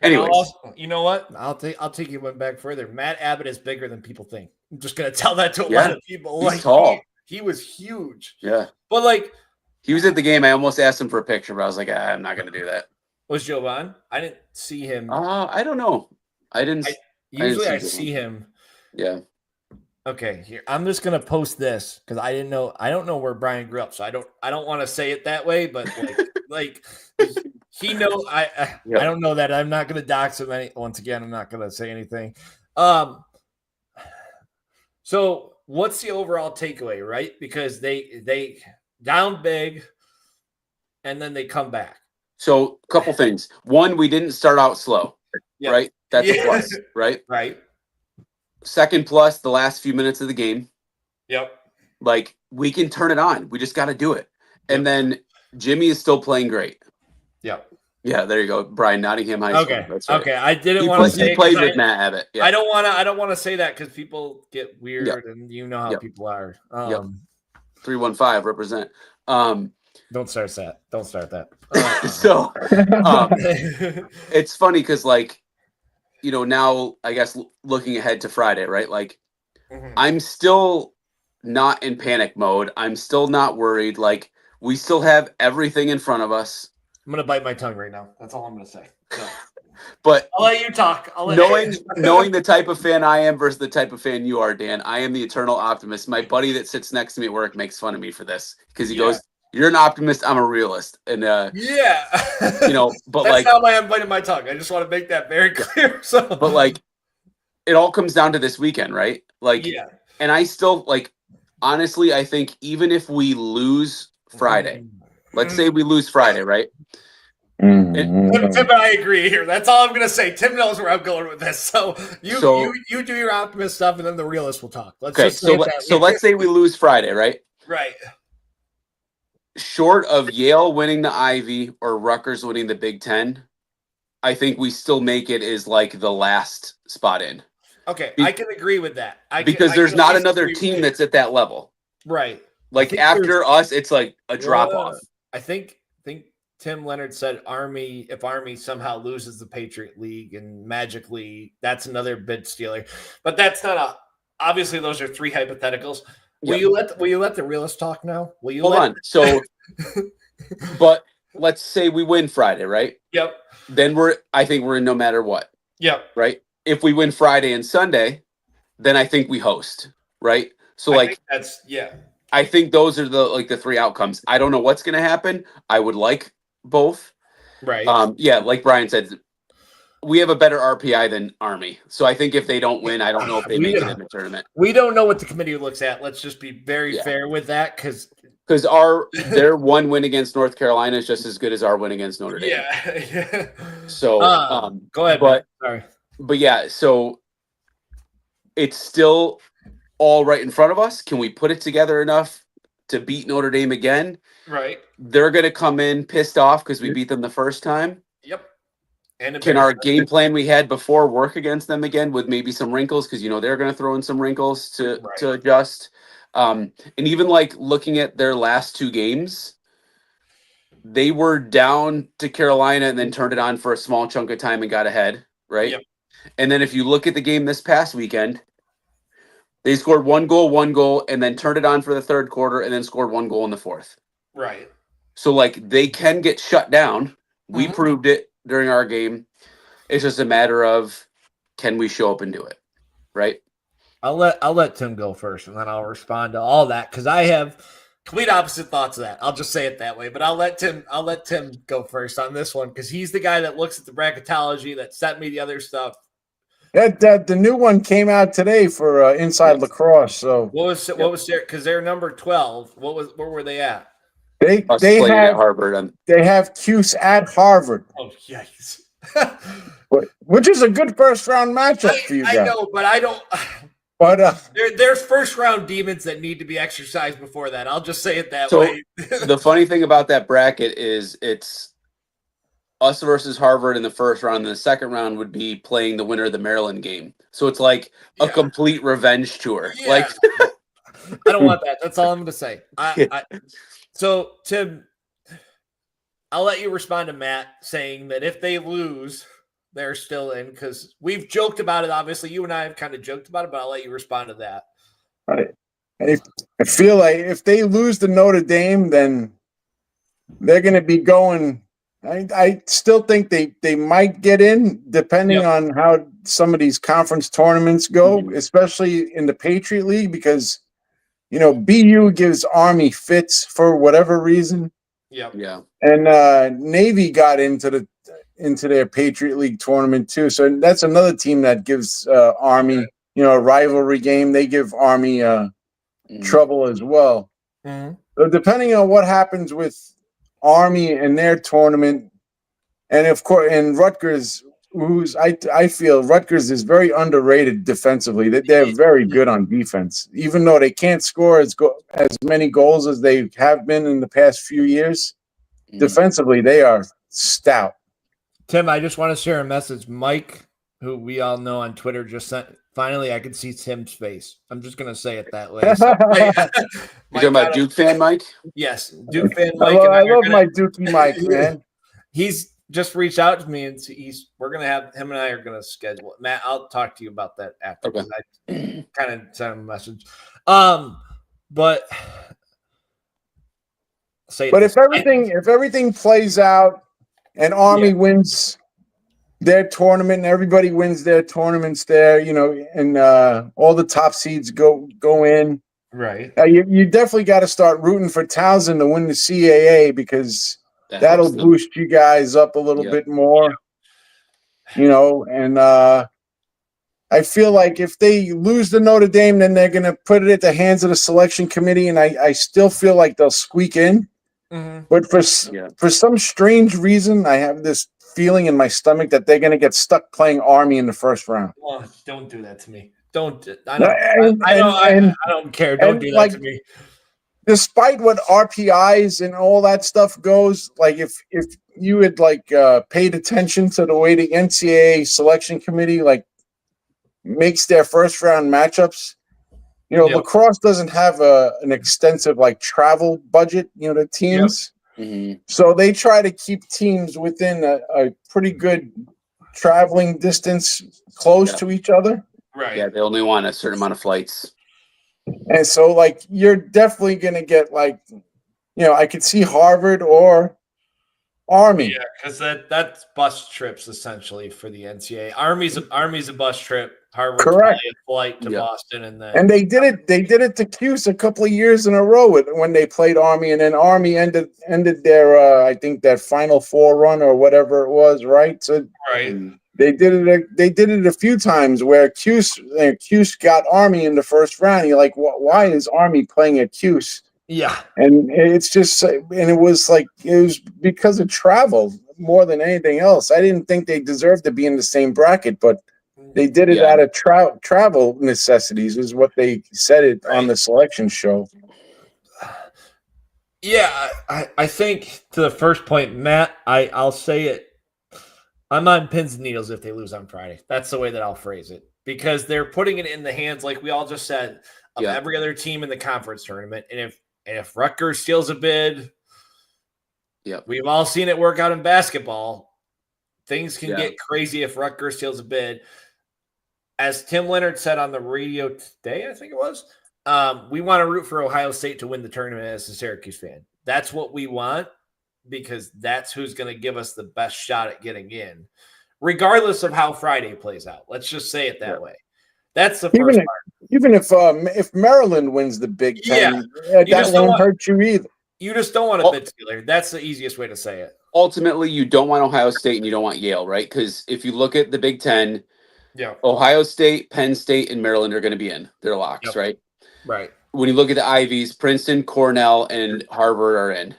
Anyways, you know what? I'll take you one back further. Matt Abbott is bigger than people think. I'm just gonna tell that to a lot of people. He's tall. He was huge. Yeah, but he was at the game. I almost asked him for a picture, but I was like, I'm not gonna do that. Was Jovan? I didn't see him. I don't know. Usually I see him. Yeah. Okay, here I'm just gonna post this because I don't know where Brian grew up, so I don't want to say it that way, but he knows. I don't know that. I'm not gonna dox him once again. I'm not gonna say anything. So what's the overall takeaway, right? Because they down big, and then they come back. So a couple things. One, we didn't start out slow, right? That's a plus, right? Right. Second plus, the last few minutes of the game. Yep. We can turn it on. We just got to do it. And then Jimmy is still playing great. Yep. Yeah, there you go. Brian, Nottingham High School. Okay. That's right. Okay. I didn't want to say he played with Matt Abbott. Yeah. I don't want to say that because people get weird and you know how people are. 315 represent. Don't start that. Don't start that. So it's funny because now I guess looking ahead to Friday, right? I'm still not in panic mode. I'm still not worried. We still have everything in front of us. I'm going to bite my tongue right now. That's all I'm going to say. So. But I'll let you talk. Knowing the type of fan I am versus the type of fan you are, Dan, I am the eternal optimist. My buddy that sits next to me at work makes fun of me for this because he goes, "You're an optimist. I'm a realist." And but that's not why I'm biting my tongue. I just want to make that very clear. So, but it all comes down to this weekend, right? And I still honestly, I think even if we lose Friday, let's say we lose Friday, right? Tim and I agree here. That's all I'm going to say. Tim knows where I'm going with this. So you do your optimist stuff, and then the realist will talk. Let's say we lose Friday, right? Right. Short of Yale winning the Ivy or Rutgers winning the Big Ten, I think we still make it as the last spot in. Okay, I can agree with that. Because there's not another team that's at that level. Right. Like after us, it's like a drop off. I think Tim Leonard said if Army somehow loses the Patriot League and magically that's another bid stealer. But that's not obviously those are three hypotheticals. Will you let the realist talk now? Will you hold on? So but let's say we win Friday, right? Yep. Then I think we're in no matter what. Yep. Right? If we win Friday and Sunday, then I think we host, right? So I think those are the three outcomes. I don't know what's going to happen. I would like both. Right. Like Brian said, we have a better RPI than Army. So I think if they don't win, I don't know if they make it in the tournament. We don't know what the committee looks at. Let's just be very fair with that because their one win against North Carolina is just as good as our win against Notre Dame. Yeah. So go ahead. Sorry. But yeah, so it's still all right in front of us. Can we put it together enough to beat Notre Dame again? Right. They're going to come in pissed off because we beat them the first time. Yep. And can our game plan we had before work against them again with maybe some wrinkles? Because they're going to throw in some wrinkles to adjust. And even like looking at their last two games, they were down to Carolina and then turned it on for a small chunk of time and got ahead. Right. Yep. And then if you look at the game this past weekend, they scored one goal, and then turned it on for the third quarter and then scored one goal in the fourth. Right. So like they can get shut down. We proved it during our game. It's just a matter of can we show up and do it, right? I'll let Tim go first, and then I'll respond to all that because I have complete opposite thoughts of that. I'll just say it that way. But I'll let Tim go first on this one because he's the guy that looks at the bracketology that sent me the other stuff. The new one came out today for Inside Lacrosse. So what was there? Because they're number 12. Where were they at? They have at Harvard. They have Cuse at Harvard. Oh yikes! Which is a good first round matchup for you guys. I know, but I don't. But there's first round demons that need to be exercised before that. I'll just say it that way. The funny thing about that bracket is it's us versus Harvard in the first round, and the second round would be playing the winner of the Maryland game. So it's like a complete revenge tour. Yeah. Like I don't want that. That's all I'm going to say. So Tim, I'll let you respond to Matt saying that if they lose, they're still in because we've joked about it. Obviously, you and I have kind of joked about it, but I'll let you respond to that. Right. I feel like if they lose to Notre Dame, then they're going to be going. I still think they might get in depending on how some of these conference tournaments go, especially in the Patriot League, because, BU gives Army fits for whatever reason. Yep. Yeah. And Navy got into their Patriot League tournament too. So that's another team that gives Army, a rivalry game. They give Army trouble as well. Mm-hmm. So depending on what happens with Army and their tournament, and of course, and Rutgers, I feel Rutgers is very underrated defensively. They're very good on defense, even though they can't score as many goals as they have been in the past few years. Defensively, they are stout. Tim, I just want to share a message. Mike, who we all know on Twitter, just sent. Finally, I can see Tim's face. I'm just going to say it that way. So, you talking about Duke fan Mike? Yes, Duke fan Mike. I love my Dukey Mike, man. He's just reached out to me, and we're going to have him and I are going to schedule it. Matt, I'll talk to you about that after. Okay. I kind of sent him a message. But if everything plays out and Army wins their tournament and everybody wins their tournaments there, and all the top seeds go in. Right. You definitely got to start rooting for Townsend to win the CAA because that'll boost you guys up a little bit more. And I feel like if they lose to Notre Dame, then they're going to put it at the hands of the selection committee, and I still feel like they'll squeak in. Mm-hmm. But for some strange reason, I have this feeling in my stomach that they're going to get stuck playing Army in the first round. Oh, don't do that to me. I don't care. Don't do that to me. Despite what RPIs and all that stuff goes, like if you had paid attention to the way the NCAA selection committee makes their first round matchups. Lacrosse doesn't have an extensive like travel budget, the teams. Yep. Mm-hmm. So they try to keep teams within a pretty good traveling distance close to each other. Right. Yeah, they only want a certain amount of flights. And so like you're definitely going to get like, I could see Harvard or Army. Yeah, because that's bus trips essentially for the NCAA. Army's a bus trip. Harvard's Correct. a flight to Boston, and then they did it. They did it to Cuse a couple of years in a row when they played Army, and then Army ended their I think that Final Four run or whatever it was. Right. So they did it. They did it a few times where Cuse got Army in the first round. You're like, why is Army playing at Cuse? Yeah, and it's just, and it was because of travel more than anything else. I didn't think they deserved to be in the same bracket, but they did it out of travel necessities, is what they said it on the selection show. Yeah, I think to the first point, Matt, I'll say it. I'm on pins and needles if they lose on Friday. That's the way that I'll phrase it, because they're putting it in the hands, like we all just said, of every other team in the conference tournament. And if Rutgers steals a bid, we've all seen it work out in basketball. Things can get crazy if Rutgers steals a bid. As Tim Leonard said on the radio today, I think it was, we want to root for Ohio State to win the tournament as a Syracuse fan. That's what we want, because that's who's going to give us the best shot at getting in, regardless of how Friday plays out. Let's just say it that way. That's the first part. Even if Maryland wins the Big Ten, that won't hurt you either. You just don't want a bid stealer. That's the easiest way to say it. Ultimately, you don't want Ohio State and you don't want Yale, right? Because if you look at the Big Ten, Ohio State, Penn State, and Maryland are going to be in. They're locks, right? Right. When you look at the Ivies, Princeton, Cornell, and Harvard are in.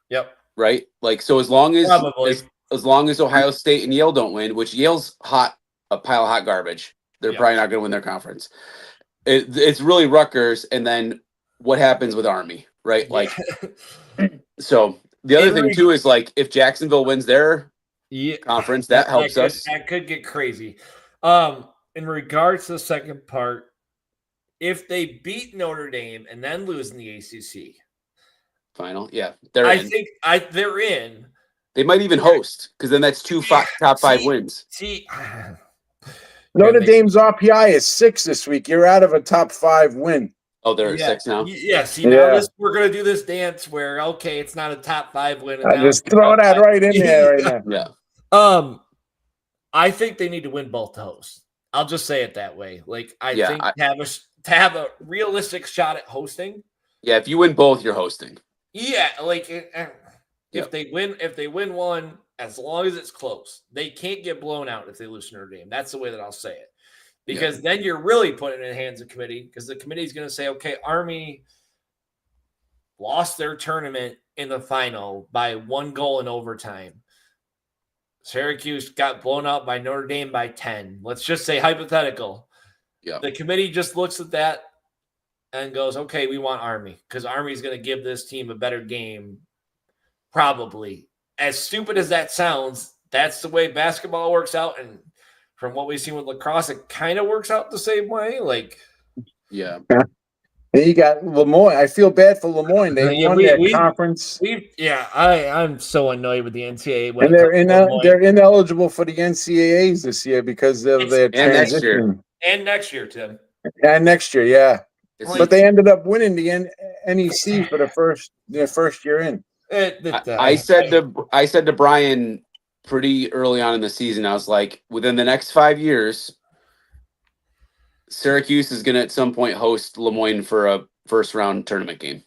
Yep. Right? Like, so as long as Ohio State and Yale don't win, which Yale's a pile of hot garbage, they're probably not going to win their conference. It's really Rutgers, and then what happens with Army, right? Like, so the other thing too is like if Jacksonville wins their conference, that helps us. That could get crazy. In regards to the second part, if they beat Notre Dame and then lose in the ACC final, they're in. They might even host, because then that's top five wins. Notre Dame's RPI is 6 this week. You're out of a top 5 win. Oh, they're at 6 now? Yeah, now we're going to do this dance where, it's not a top 5 win. I just throw that right in there right now. Yeah. I think they need to win both to host. I'll just say it that way. Like, I think to have a realistic shot at hosting. Yeah, if you win both, you're hosting. Yeah, like if they win one, as long as it's close, they can't get blown out if they lose to Notre Dame. That's the way that I'll say it, because then you're really putting it in the hands of the committee, because the committee is going to say, okay, Army lost their tournament in the final by 1 goal in overtime. Syracuse got blown out by Notre Dame by 10. Let's just say hypothetical. Yeah. The committee just looks at that and goes, okay, we want Army, because Army is going to give this team a better game, probably. As stupid as that sounds, that's the way basketball works out. And from what we've seen with lacrosse, it kind of works out the same way. Like, yeah. And you got Lemoyne. I feel bad for Lemoyne. They won their conference. I'm so annoyed with the NCAA. And they're ineligible for the NCAAs this year because of their transition. And next year, Tim. And next year, yeah. But they ended up winning the NEC for their first year in. I said to Brian pretty early on in the season, I was like, within the next 5 years, Syracuse is going to at some point host Lemoyne for a first round tournament game.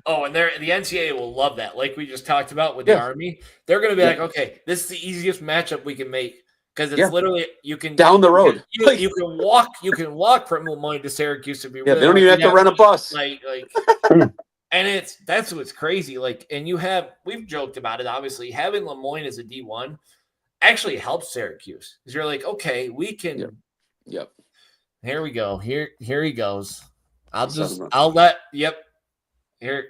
Oh, and the NCAA will love that. Like we just talked about with the Army, they're going to be like, okay, this is the easiest matchup we can make, because it's literally you can down the road. You can walk from Lemoyne to Syracuse. They don't even have to rent a bus. And that's what's crazy. Like, and we've joked about it. Obviously, having Lemoyne as a D1 actually helps Syracuse, because you're like, okay, we can. Yep. Here we go. Here he goes. Here.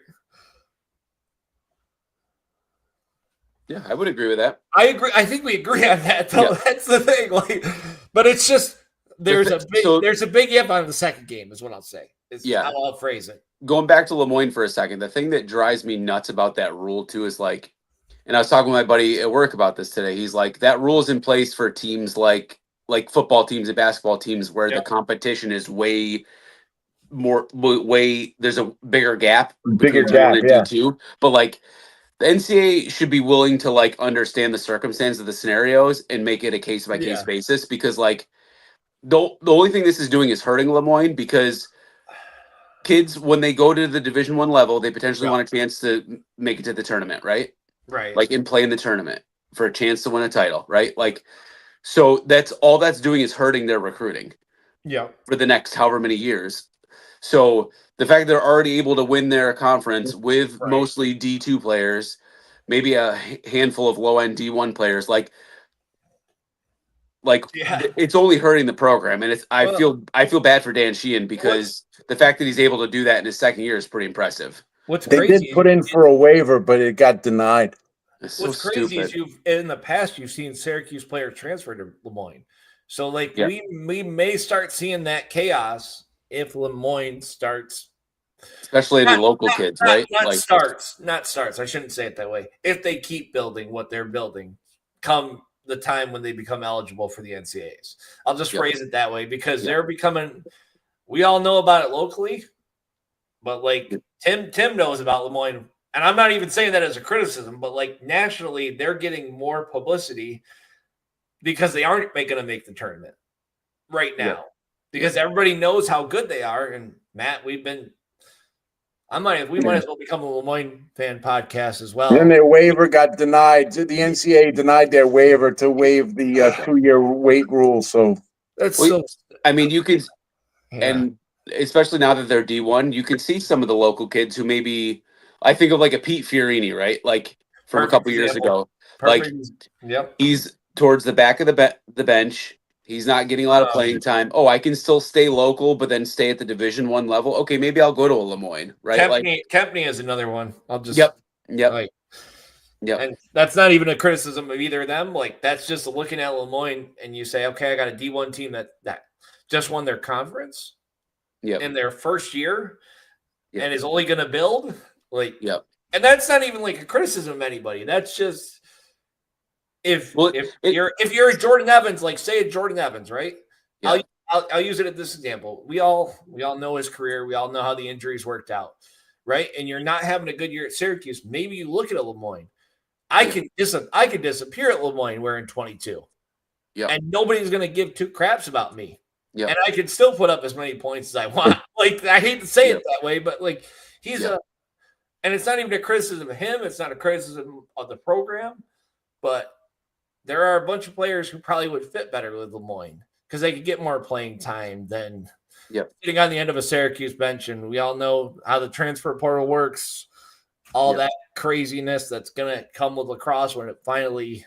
Yeah, I would agree with that. I agree. I think we agree on that, though. Yeah. That's the thing. Like, but it's just there's a big if on the second game, is what I'll say. Is how I'll phrase it. Going back to Lemoyne for a second, the thing that drives me nuts about that rule too is like, and I was talking with my buddy at work about this today. He's like, that rule is in place for teams like football teams and basketball teams where the competition is way there's a bigger gap. D2. But like the NCAA should be willing to like understand the circumstance of the scenarios and make it a case by case basis, because like the only thing this is doing is hurting Lemoyne, because kids, when they go to the Division I level, they potentially want a chance to make it to the tournament, right? Right. Like and play in the tournament for a chance to win a title, right? Like, so that's all that's doing is hurting their recruiting. Yeah. For the next however many years. So the fact they're already able to win their conference with mostly D2 players, maybe a handful of low end D1 players, it's only hurting the program, and I feel bad for Dan Sheehan, because the fact that he's able to do that in his second year is pretty impressive. They did put in for a waiver, but it got denied. What's crazy is in the past you've seen Syracuse players transfer to Lemoyne, so we may start seeing that chaos if Lemoyne starts, especially the local kids, right? Not starts. I shouldn't say it that way. If they keep building what they're building, come the time when they become eligible for the NCAAs. I'll just phrase it that way, because they're becoming, we all know about it locally, but like Tim knows about Lemoyne, and I'm not even saying that as a criticism, but like nationally, they're getting more publicity because they aren't going to make the tournament right now, because everybody knows how good they are. And Matt, we might as well become a Lemoyne fan podcast as well. And their waiver got denied. The NCAA denied their waiver to waive the 2-year wait rule. So that's I mean, you could, and especially now that they're D1, you can see some of the local kids who maybe, I think of like a Pete Fiorini, right? Like from a couple years ago. Like he's towards the back of the bench. He's not getting a lot of playing time. Oh, I can still stay local, but then stay at the Division I level. Okay, maybe I'll go to a Lemoyne, right? Kempney is another one. I'll just And that's not even a criticism of either of them. Like, that's just looking at Lemoyne, and you say, okay, I got a D1 team that just won their conference in their first year and is only going to build. And that's not even like a criticism of anybody. That's just if you're a Jordan Evans, like say a Jordan Evans, right? Yeah. I'll use it at this example. We all know his career. We all know how the injuries worked out, right? And you're not having a good year at Syracuse. Maybe you look at a Lemoyne. I could disappear at Lemoyne wearing 22, and nobody's going to give two craps about me. And I can still put up as many points as I want. Like, I hate to say it that way, but like he's and it's not even a criticism of him. It's not a criticism of the program, but there are a bunch of players who probably would fit better with Lemoyne because they could get more playing time than sitting on the end of a Syracuse bench. And we all know how the transfer portal works, all that craziness that's going to come with lacrosse when it finally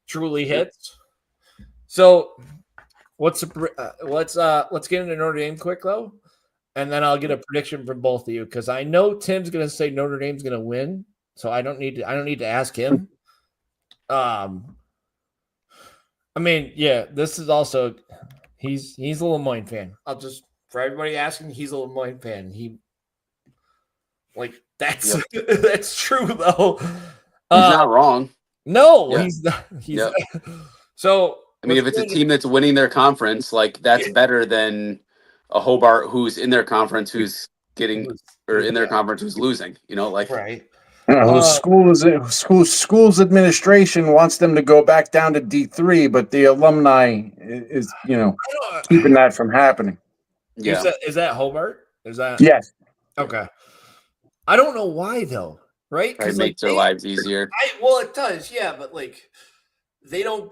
truly hits. So let's get into Notre Dame quick though, and then I'll get a prediction from both of you because I know Tim's going to say Notre Dame's going to win, so I don't need to ask him. I mean, this is also he's a Lemoyne fan. I'll just, for everybody asking, he's a Lemoyne fan. That's true though. He's not wrong. No, he's not. Not. So I mean, if it's a team that's winning their conference, like that's better than a Hobart who's in their conference who's getting or in their conference who's losing. You know, like right. School's administration wants them to go back down to D3, but the alumni is, keeping that from happening. Yeah. Is that Hobart? Is that? Yes. Okay. I don't know why though, right? Because it makes their lives easier. It does, yeah, but like they got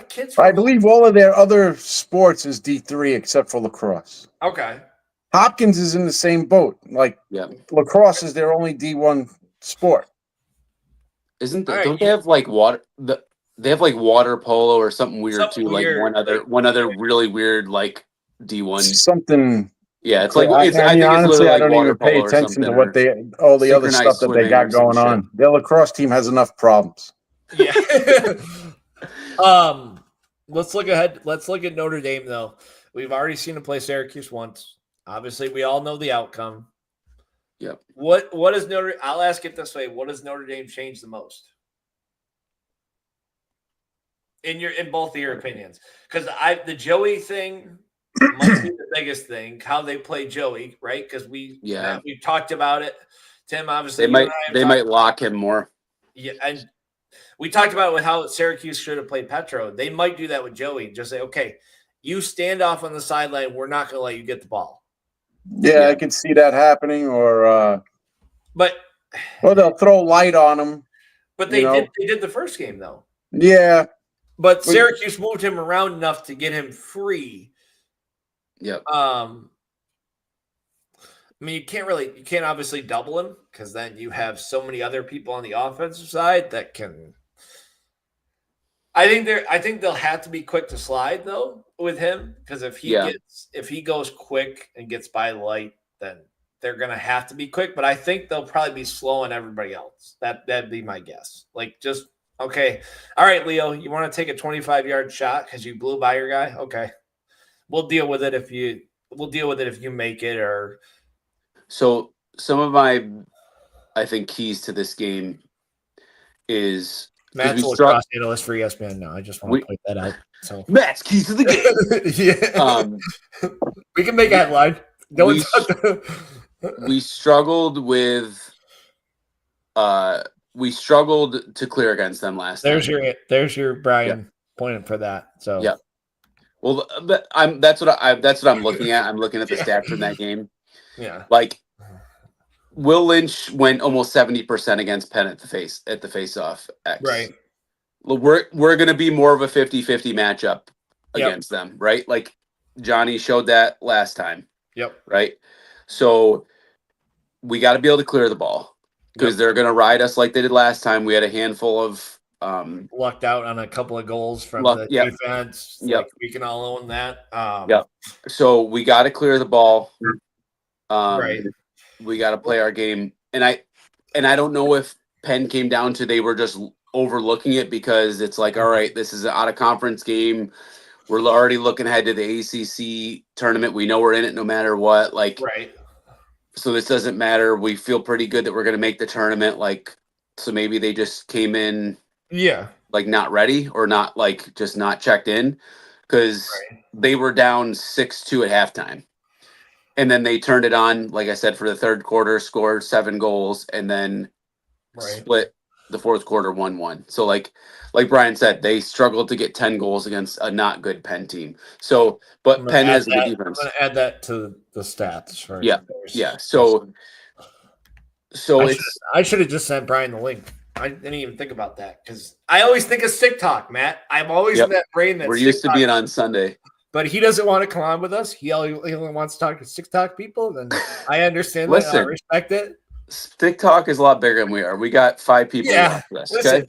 kids. I believe all of their other sports is D3 except for lacrosse. Okay. Hopkins is in the same boat. Like lacrosse is their only D1 sport. Don't they have like water? They have like water polo or something weird too. Weird. Like one other really weird like D1 something. Yeah, it's like honestly, I don't even pay attention to what all the other stuff that they got going on. Their lacrosse team has enough problems. Yeah. let's look ahead. Let's look at Notre Dame, though. We've already seen them play Syracuse once. Obviously, we all know the outcome. Yep. What is Notre? I'll ask it this way: what does Notre Dame change the most in both of your opinions? Because the Joey thing might be the biggest thing. How they play Joey, right? Because we've talked about it. Tim, obviously, they might lock him more. Yeah, and we talked about with how Syracuse should have played Petro. They might do that with Joey. Just say, okay, you stand off on the sideline. We're not going to let you get the ball. Yeah, I can see that happening. Or, they'll throw light on him. But they did. They did the first game though. Yeah, but Syracuse moved him around enough to get him free. Yep. I mean, you can't obviously double him because then you have so many other people on the offensive side that can. I think they'll have to be quick to slide though with him because if he goes quick and gets by light, then they're gonna have to be quick. But I think they'll probably be slow on everybody else. That'd be my guess. Like just okay, all right, Leo, you want to take a 25-yard shot because you blew by your guy? Okay, we'll deal with it if you make it or. So some of my, I think, keys to this game is Matt's a lacrosse analyst for ESPN now. I just want to point that out. So Matt's keys to the game. Yeah. We can make a headline. We struggled to clear against them last time. There's your Brian pointing for that. So yeah. Well, that's what I'm looking at. I'm looking at the stats from that game. Yeah. Like Will Lynch went almost 70% against Penn at the face-off. Right. We're going to be more of a 50-50 matchup against them, right? Like Johnny showed that last time. Yep. Right. So we got to be able to clear the ball because they're going to ride us like they did last time. We had a handful of lucked out on a couple of goals from the defense. Like we can all own that. So we got to clear the ball. Right. We got to play our game. And I don't know if Penn came down to they were just overlooking it because it's like, all right, this is an out of conference game. We're already looking ahead to the ACC tournament. We know we're in it no matter what. Like, right. So this doesn't matter. We feel pretty good that we're going to make the tournament. Like, so maybe they just came in. Yeah. Like not ready or not like just not checked in because they were down 6-2 at halftime. And then they turned it on, like I said, for the third quarter, scored 7 goals, and then split the fourth quarter 1-1. So like Brian said, they struggled to get 10 goals against a not good Penn team. So, but Penn has a good defense. I'm going to add that to the stats. For yeah. So I should have just sent Brian the link. I didn't even think about that because I always think of Sick Talk, Matt. I'm always in that brain that we're used to being on Sunday. But he doesn't want to come on with us. He only wants to talk to TikTok people. Then I understand that. I respect it. TikTok is a lot bigger than we are. We got 5 people. Yeah. Listen,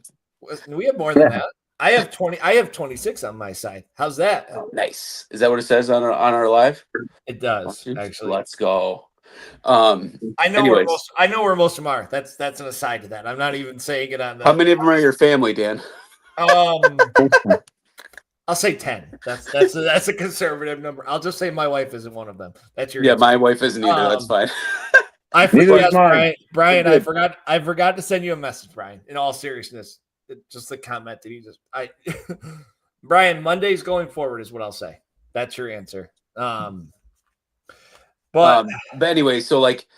we have more than that. I have 20. I have 26 on my side. How's that? Nice. Is that what it says on our live? It does actually. Let's go. I know where most of them are. That's an aside to that. I'm not even saying it on. How many of them are your family, Dan? I'll say 10. That's a conservative number. I'll just say my wife isn't one of them. That's your answer. My wife isn't either. That's fine. I forgot, Brian. I forgot to send you a message, Brian. In all seriousness, just the comment that Brian, Mondays going forward is what I'll say. That's your answer. But anyway, so like,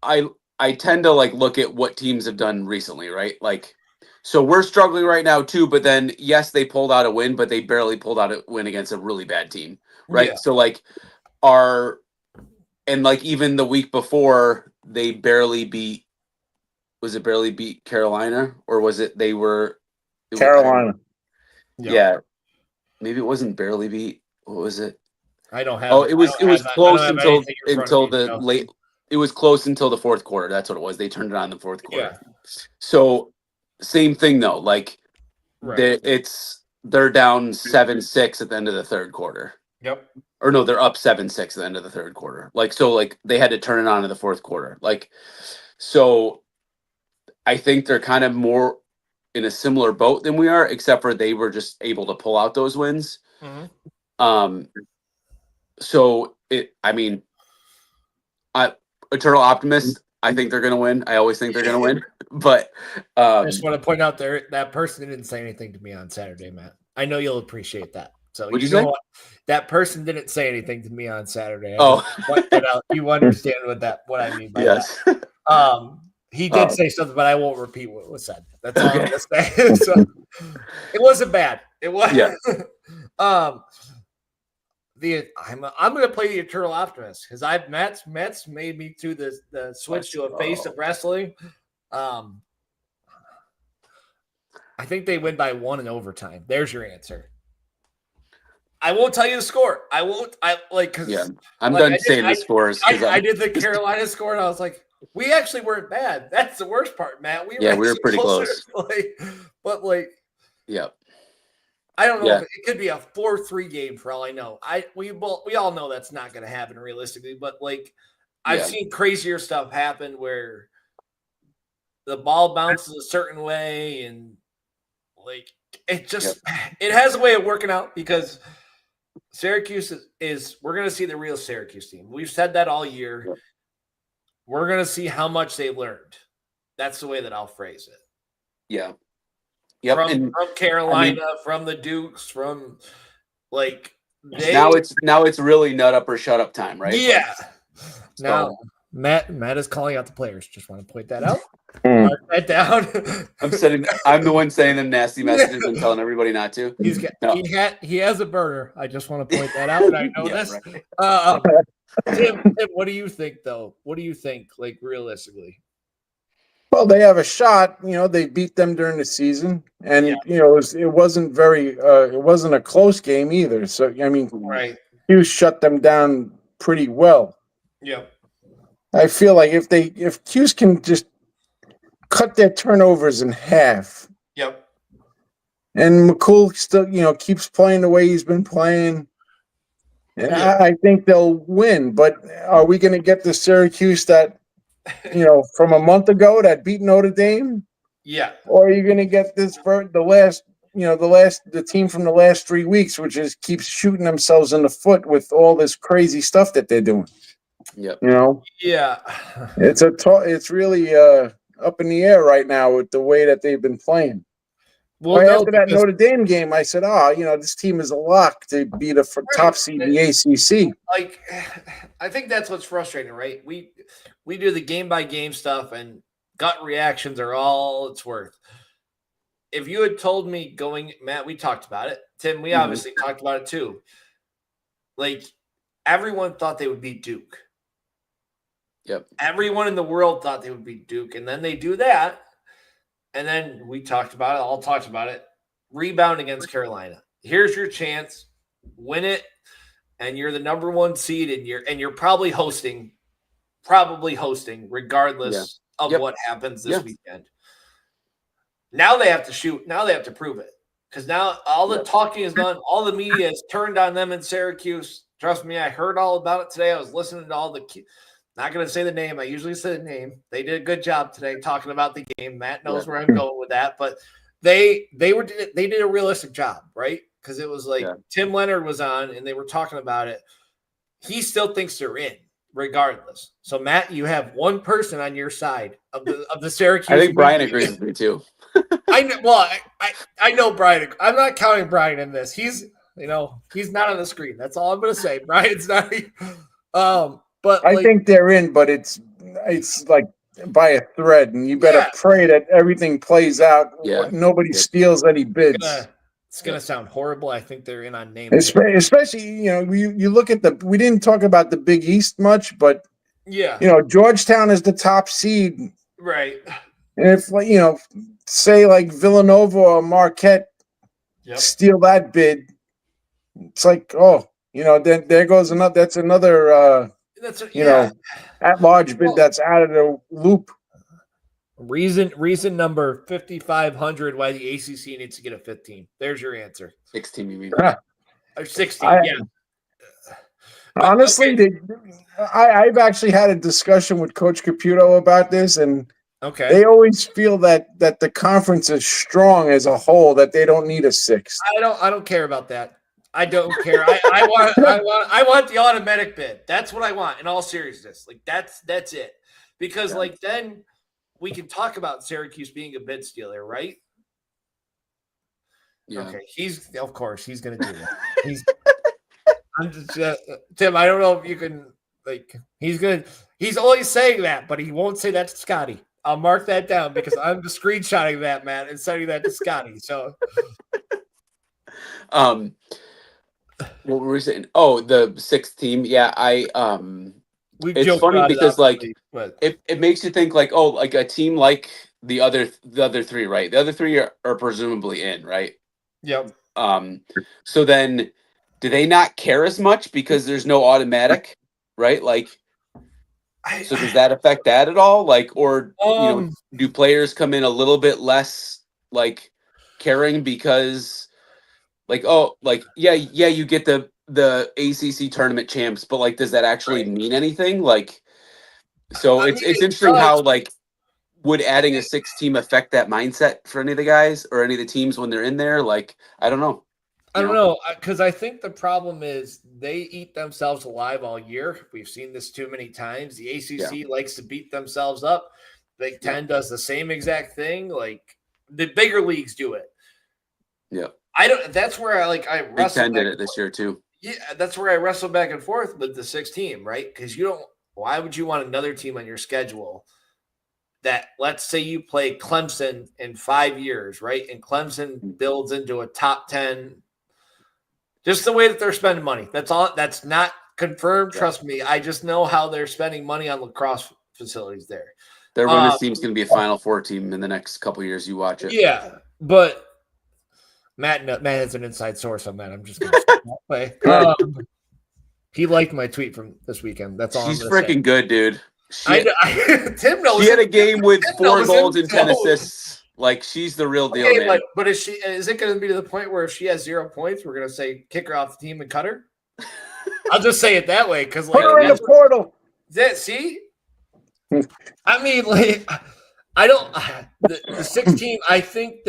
I tend to like look at what teams have done recently, right? Like, so we're struggling right now too, but then yes, they pulled out a win, but they barely pulled out a win against a really bad team, right? Yeah. So like even the week before they barely beat, was it barely beat Carolina or was it Carolina? Yeah. Maybe it wasn't barely beat. What was it? I don't have. Oh, it was close until the late. It was close until the fourth quarter. That's what it was. They turned it on in the fourth quarter. Yeah. So same thing though. Like they're down 7-6 at the end of the third quarter. Yep. Or no, they're up 7-6 at the end of the third quarter. Like so, like they had to turn it on in the fourth quarter. Like so, I think they're kind of more in a similar boat than we are, except for they were just able to pull out those wins. So eternal optimist. I think they're going to win. I always think they're going to win. But I just want to point out that person didn't say anything to me on Saturday, Matt. I know you'll appreciate that. So what'd you say? What? That person didn't say anything to me on Saturday. You understand what I mean by that. He did say something, but I won't repeat what was said. That's all I'm going to say. So, it wasn't bad. It was. Yeah. I'm going to play the eternal optimist because Matt's made me to the switch to a face of wrestling. I think they win by 1 in overtime. There's your answer. I won't tell you the score. I won't. I'm done saying the scores. I did the Carolina score, and I was like, we actually weren't bad. That's the worst part, Matt. We were pretty close. Yeah. I don't know if it could be a 4-3 game for all I know. We all know that's not going to happen realistically, but I've seen crazier stuff happen where the ball bounces a certain way and it has a way of working out because Syracuse is we're going to see the real Syracuse team. We've said that all year. Yep. We're going to see how much they learned. That's the way that I'll phrase it. Yeah. Yep. From Carolina, from the Dukes, from now it's really nut up or shut up time, right? Yeah. Now Matt is calling out the players. Just want to point that out. Mark that down. I'm the one saying them nasty messages and telling everybody not to. He has a burner. I just want to point that out. I know this. Right. Tim, what do you think though? What do you think, realistically? Well, they have a shot. They beat them during the season, and it wasn't a close game either. So right, Hughes shut them down pretty well. Yeah, I feel like if Hughes can just cut their turnovers in half. Yep. And McCool still, keeps playing the way he's been playing. And I think they'll win. But are we going to get the Syracuse that, from a month ago that beat Notre Dame? Yeah. Or are you going to get this for the team from the last 3 weeks, which keeps shooting themselves in the foot with all this crazy stuff that they're doing? Yep. Yeah. It's really up in the air right now with the way that they've been playing. Well, after that Notre Dame game, I said, this team is a lock to be the top seed in the ACC. I think that's what's frustrating, right? We do the game-by-game stuff, and gut reactions are all it's worth. If you had told me Matt, we talked about it. Tim, we obviously talked about it too. Everyone thought they would beat Duke. Yep. Everyone in the world thought they would beat Duke, and then they do that. And then we talked about it, all talked about it. Rebound against Carolina. Here's your chance. Win it. And you're the number 1 seed and you're probably hosting regardless of what happens this weekend. Now they have to shoot. Now they have to prove it. Because now all the talking is done. All the media is turned on them in Syracuse. Trust me, I heard all about it today. I was listening to all the not going to say the name. I usually say the name. They did a good job today talking about the game. Matt knows where I'm going with that, but they did a realistic job, right? Because it was Tim Leonard was on and they were talking about it. He still thinks they're in, regardless. So Matt, you have one person on your side of the Syracuse. I think Brian agrees with me too. I know Brian. I'm not counting Brian in this. He's not on the screen. That's all I'm going to say. Brian's not. But I think they're in, but it's like by a thread, and you better pray that everything plays out. Yeah. Nobody steals any bids. It's gonna sound horrible. I think they're in on name. Especially, you look at we didn't talk about the Big East much, but Georgetown is the top seed, right? And if say like Villanova or Marquette steal that bid, it's like then there goes another. That's another. At-large bid that's out of the loop. Reason number 5,500 why the ACC needs to get a 15. There's your answer. 16, you mean? Or 16, Honestly, I've actually had a discussion with Coach Caputo about this, and Okay. They always feel that the conference is strong as a whole, that they don't need a sixth. I don't care about that. I don't care. I want the automatic bid. That's what I want in all seriousness. Like that's it. Because like then we can talk about Syracuse being a bid stealer, right? Yeah. Okay. He's of course he's gonna do that. He's I'm just Tim, I don't know if you can like he's always saying that, but he won't say that to Scotty. I'll mark that down because I'm just screenshotting that, Matt, and sending that to Scotty. So what were we saying? Oh, the sixth team. Yeah, it's funny because like it makes you think like, oh, like a team like the other three, right? The other three are presumably in, right? Yep. So then do they not care as much because there's no automatic, right? Like so does that affect that at all? Like, or do players come in a little bit less like caring because like, oh, like yeah, you get the ACC tournament champs, but like does that actually mean anything? Like so it's interesting how like would adding a sixth team affect that mindset for any of the guys or any of the teams when they're in there? Like, I don't know. I don't know, because I think the problem is they eat themselves alive all year. We've seen this too many times. The ACC likes to beat themselves up. Big Ten does the same exact thing. Like the bigger leagues do it. Yeah, That's where I wrestle. Big Ten did it this year too. Yeah, that's where I wrestle back and forth with the sixth team, right? Because you don't. Why would you want another team on your schedule? That let's say you play Clemson in 5 years, right? And Clemson builds into a top 10. Just the way that they're spending money. That's all. That's not confirmed. Yeah. Trust me. I just know how they're spending money on lacrosse facilities there. Their women's team's going to be a Final Four team in the next couple of years. You watch it. Yeah, but Matt has an inside source on that. I'm just going to play. He liked my tweet from this weekend. That's all. She's freaking good, dude. Tim knows. She had a game with 4 goals and 10 assists. Like she's the real deal, man. But is it going to be to the point where if she has 0 points, we're going to say kick her off the team and cut her? I'll just say it that way because put her in the portal. See, I mean, like, I don't the 16. I think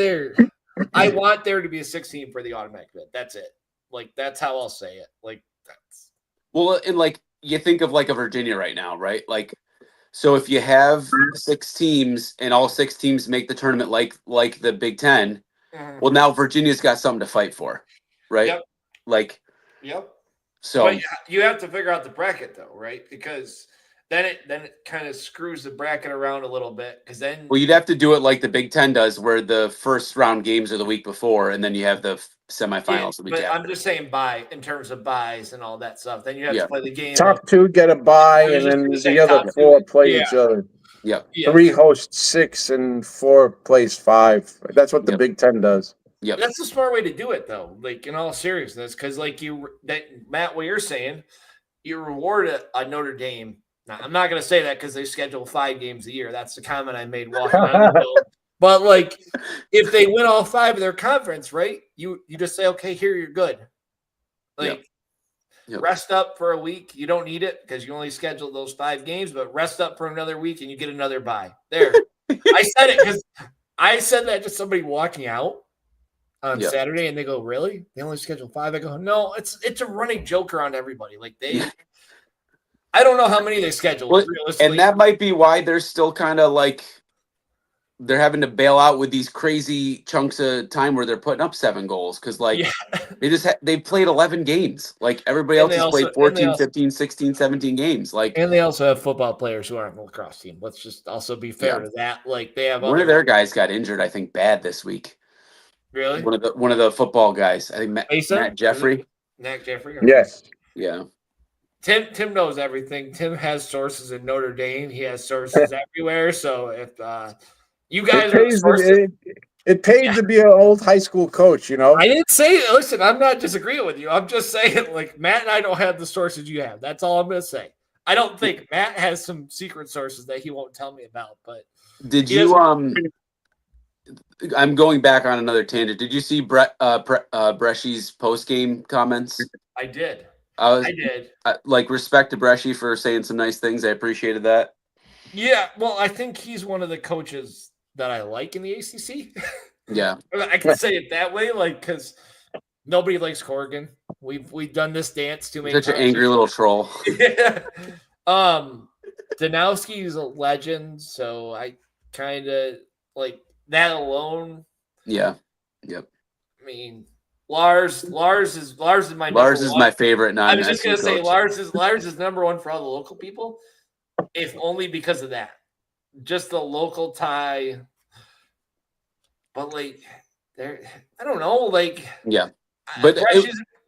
I want there to be a 16 for the automatic bid. That's it. Like that's how I'll say it. Like that's and like you think of like a Virginia right now, right? Like. So if you have 6 teams and all 6 teams make the tournament like the Big Ten, well, now Virginia's got something to fight for, right? Yep. Like, yep. So but you have to figure out the bracket though, right? Because then it kind of screws the bracket around a little bit. Because then, well, you'd have to do it like the Big Ten does, where the first round games are the week before, and then you have the semifinals the week after. I'm just saying in terms of buys and all that stuff. Then you have to play the game. Top 2 get a bye, and then the other 4 play each other. Yeah. 3 host 6 and 4 plays 5. That's what the Big Ten does. Yeah, that's the smart way to do it, though. Like in all seriousness, because like Matt, what you're saying, you reward a Notre Dame. Now, I'm not going to say that because they schedule 5 games a year. That's the comment I made walking on the field. But like, if they win all 5 of their conference, right? You just say, okay, here you're good. Like, rest up for a week. You don't need it because you only scheduled those 5 games. But rest up for another week and you get another bye. There, I said it because I said that to somebody walking out on Saturday, and they go, "Really? They only scheduled 5?" I go, "No, it's a running joke around everybody. Like they." I don't know how many they scheduled. Well, and that might be why they're still kind of like they're having to bail out with these crazy chunks of time where they're putting up 7 goals because like they've played 11 games. Like everybody else has played 14, 15, 16, 17 games. Like, and they also have football players who aren't on the lacrosse team. Let's just also be fair to that. Like they have one of their guys got injured, I think, bad this week. Really? One of the football guys. I think Matt Jeffrey. Matt Jeffrey. Yes. Yeah. Tim knows everything. Tim has sources in Notre Dame. He has sources everywhere. So if you guys it pays to be an old high school coach, you know. I didn't say. Listen, I'm not disagreeing with you. I'm just saying, like Matt and I don't have the sources you have. That's all I'm gonna say. I don't think Matt has some secret sources that he won't tell me about. But did you? I'm going back on another tangent. Did you see Bresci's post game comments? I did. I did. Like respect to Bresci for saying some nice things. I appreciated that. Yeah, well, I think he's one of the coaches that I like in the ACC. Yeah, I can say it that way, like because nobody likes Corrigan. We've done this dance too many such times. an angry little troll. Yeah. Danowski is a legend, so I kind of like that alone. Yeah. Yep. I mean, Lars is my Lars number is one. my favorite I was just non-SC gonna say coach. Lars is number one for all the local people, if only because of that. Just the local tie. But like there I don't know, like Yeah. But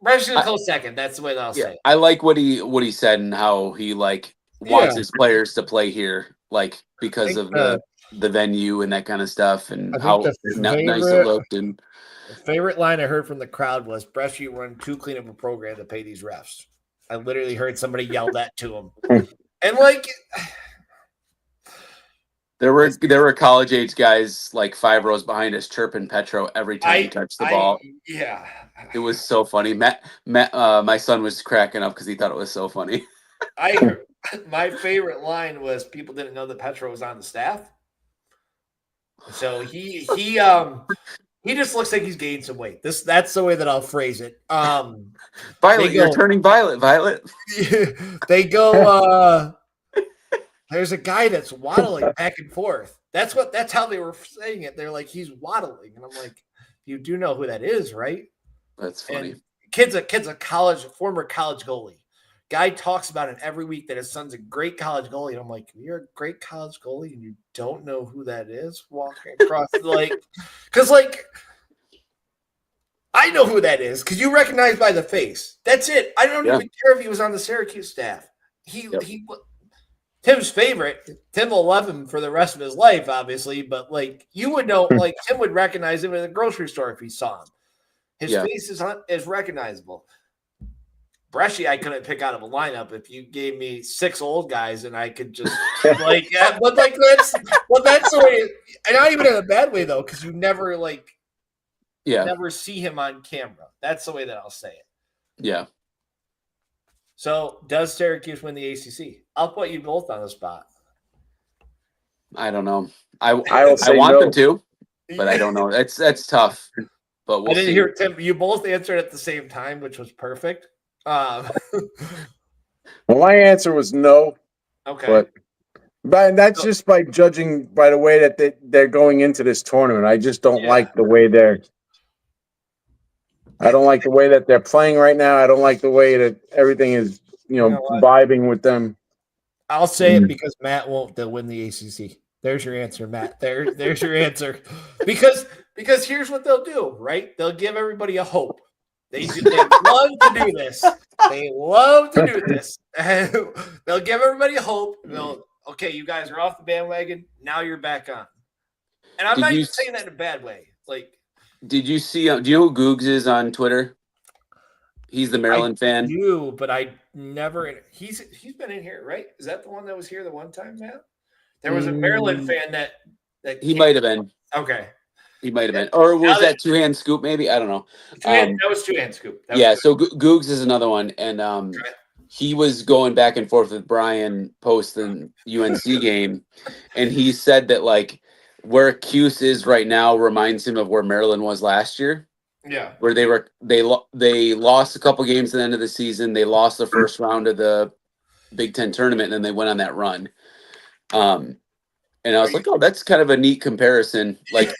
Brescia's a close second. That's the way that I'll say it. I like what he said and how he like wants his players to play here, like because of the venue and that kind of stuff, and how nice it looked. And the favorite line I heard from the crowd was, "Brescia run too clean of a program to pay these refs." I literally heard somebody yell that to him, and like there were college age guys like 5 rows behind us chirping Petro every time he touched the ball. Yeah, it was so funny. Matt, my son was cracking up because he thought it was so funny. My favorite line was people didn't know that Petro was on the staff, so he just looks like he's gained some weight. That's the way that I'll phrase it. Violet, you're turning violet. Violet. They go. There's a guy that's waddling back and forth. That's how they were saying it. They're like, he's waddling, and I'm like, you do know who that is, right? That's funny. And kid's a former college goalie. Guy talks about it every week that his son's a great college goalie, and I'm like, you're a great college goalie, and you don't know who that is walking across because I know who that is because you recognize by the face. That's it. I don't even care if he was on the Syracuse staff. He Tim's favorite. Tim will love him for the rest of his life, obviously, but like you would know, like Tim would recognize him in the grocery store if he saw him. His face is recognizable. Brescia, I couldn't pick out of a lineup if you gave me 6 old guys and I could just that's the way. And not even in a bad way though, because you never never see him on camera. That's the way that I'll say it. Yeah. So does Syracuse win the ACC? I'll put you both on the spot. I don't know. I want them to, but I don't know. That's tough. But we'll see. Hear Tim. You both answered at the same time, which was perfect. Well, my answer was no. Okay. But that's just by judging by the way that they're going into this tournament. I just don't like the way I don't like the way that they're playing right now. I don't like the way that everything is, vibing with them. I'll say it because Matt won't win the ACC. There's your answer, Matt. There's your answer. Because here's what they'll do, right? They'll give everybody a hope. They love to do this. They love to do this. And they'll give everybody a hope. Okay, you guys are off the bandwagon. Now you're back on. And I'm not even saying that in a bad way. Like, did you see? Do you know who Googs is on Twitter? He's the Maryland fan. I do, but I never. He's been in here, right? Is that the one that was here the one time, Matt? There was a Maryland fan that he might have been. Okay. He might have been. Or was that Two Hand Scoop maybe? I don't know. That was Two Hand Scoop. So Googs is another one. And he was going back and forth with Brian post the UNC game. And he said that, like, where Cuse is right now reminds him of where Maryland was last year. Yeah. Where they lost a couple games at the end of the season. They lost the first round of the Big Ten tournament, and then they went on that run. And I was like, oh, that's kind of a neat comparison. Like,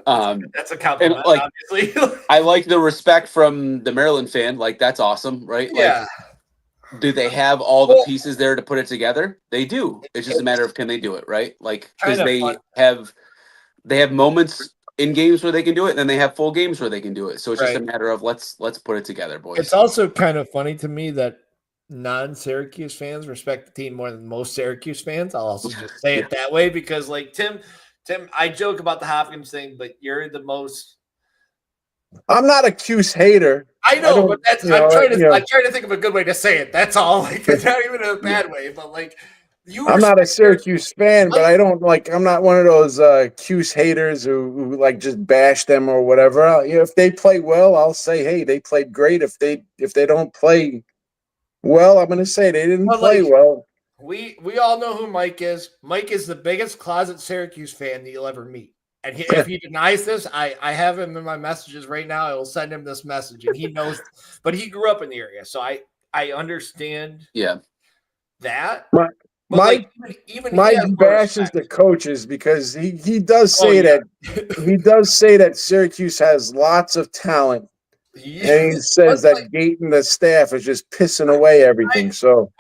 that's a compliment, obviously. I like the respect from the Maryland fan. Like, that's awesome, right? Yeah. Like, do they have all the pieces there to put it together? They do. It's just a matter of can they do it, right? Like, because they have moments in games where they can do it, and then they have full games where they can do it. So it's just a matter of let's put it together, boys. It's also kind of funny to me that non-Syracuse fans respect the team more than most Syracuse fans. I'll also just say it that way because, like, Tim, I joke about the Hopkins thing, but you're the most. I'm not a Cuse hater. I know, but that's I'm trying to think of a good way to say it. That's all. Like, it's not even in a bad way, but like I'm not a Syracuse fan, but I don't like. I'm not one of those Cuse haters who like just bash them or whatever. If they play well, I'll say, hey, they played great. If they don't play well, I'm going to say they didn't play well. We all know who Mike is. Mike is the biggest closet Syracuse fan that you'll ever meet. And if he denies this, I have him in my messages right now. I will send him this message, and he knows. But he grew up in the area, so I understand. Yeah, that. Mike bashes the coaches because he does say that he does say that Syracuse has lots of talent. Yeah. And he says that Gate and the staff is just pissing away everything.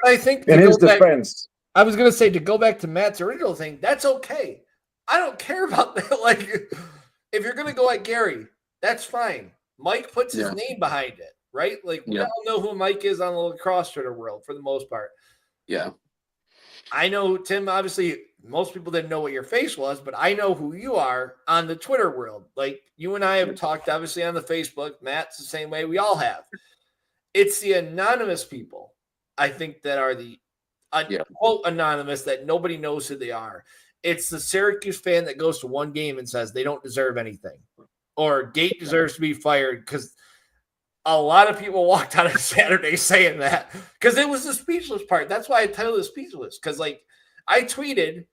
I think in his defense, I was going to say, to go back to Matt's original thing, that's okay. I don't care about that. Like, if you're going to go at Gary, that's fine. Mike puts his name behind it, right? Like, we all know who Mike is on the lacrosse Twitter world for the most part. Yeah. I know, Tim, obviously, most people didn't know what your face was, but I know who you are on the Twitter world. Like, you and I have talked, obviously, on the Facebook. Matt's the same way. We all have. It's the anonymous people, I think, that are the quote anonymous, that nobody knows who they are. It's the Syracuse fan that goes to one game and says they don't deserve anything, or Gate deserves to be fired, because a lot of people walked out on Saturday saying that, because it was the speechless part. That's why I titled it speechless, because, like, I tweeted,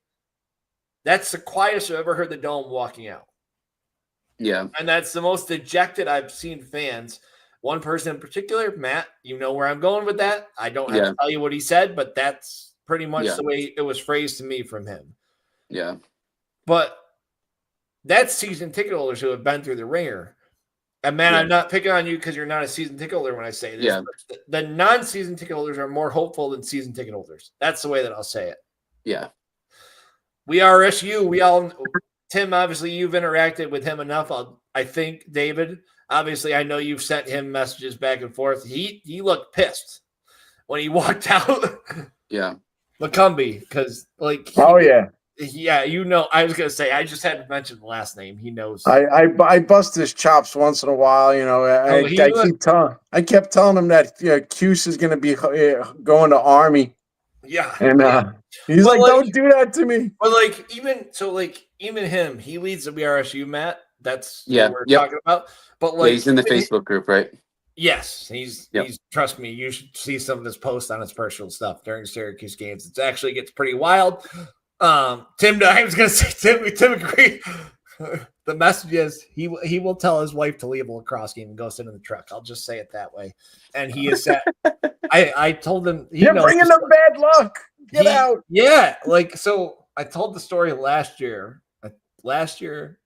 that's the quietest I've ever heard the Dome walking out. Yeah. And that's the most dejected I've seen fans. One person in particular, Matt, you know where I'm going with that. I don't have to tell you what he said, but that's pretty much the way it was phrased to me from him. Yeah. But that's season ticket holders who have been through the ringer. And, man, I'm not picking on you because you're not a season ticket holder when I say this. Yeah. But the non-season ticket holders are more hopeful than season ticket holders. That's the way that I'll say it. Yeah. We are SU. We all – Tim, obviously, you've interacted with him enough. I think, David, obviously, I know you've sent him messages back and forth. He looked pissed when he walked out. Yeah. McCumbee, because, like – yeah, you know, I was gonna say, I just had to mention the last name. He knows. I bust his chops once in a while. You know, I kept telling him that Cuse is gonna be going to Army. Yeah, and he's like, "Don't do that to me." But even him, he leads the BRSU, Matt. That's what we're talking about. But he's in the Facebook group, right? Yes, he's trust me, you should see some of his posts on his personal stuff during Syracuse games. It actually gets pretty wild. Tim, I was gonna say Tim agreed. The message is he will tell his wife to leave a lacrosse game and go sit in the truck. I'll just say it that way. And he is set. I told him you're bringing them bad luck. Get out. Yeah, so I told the story last year,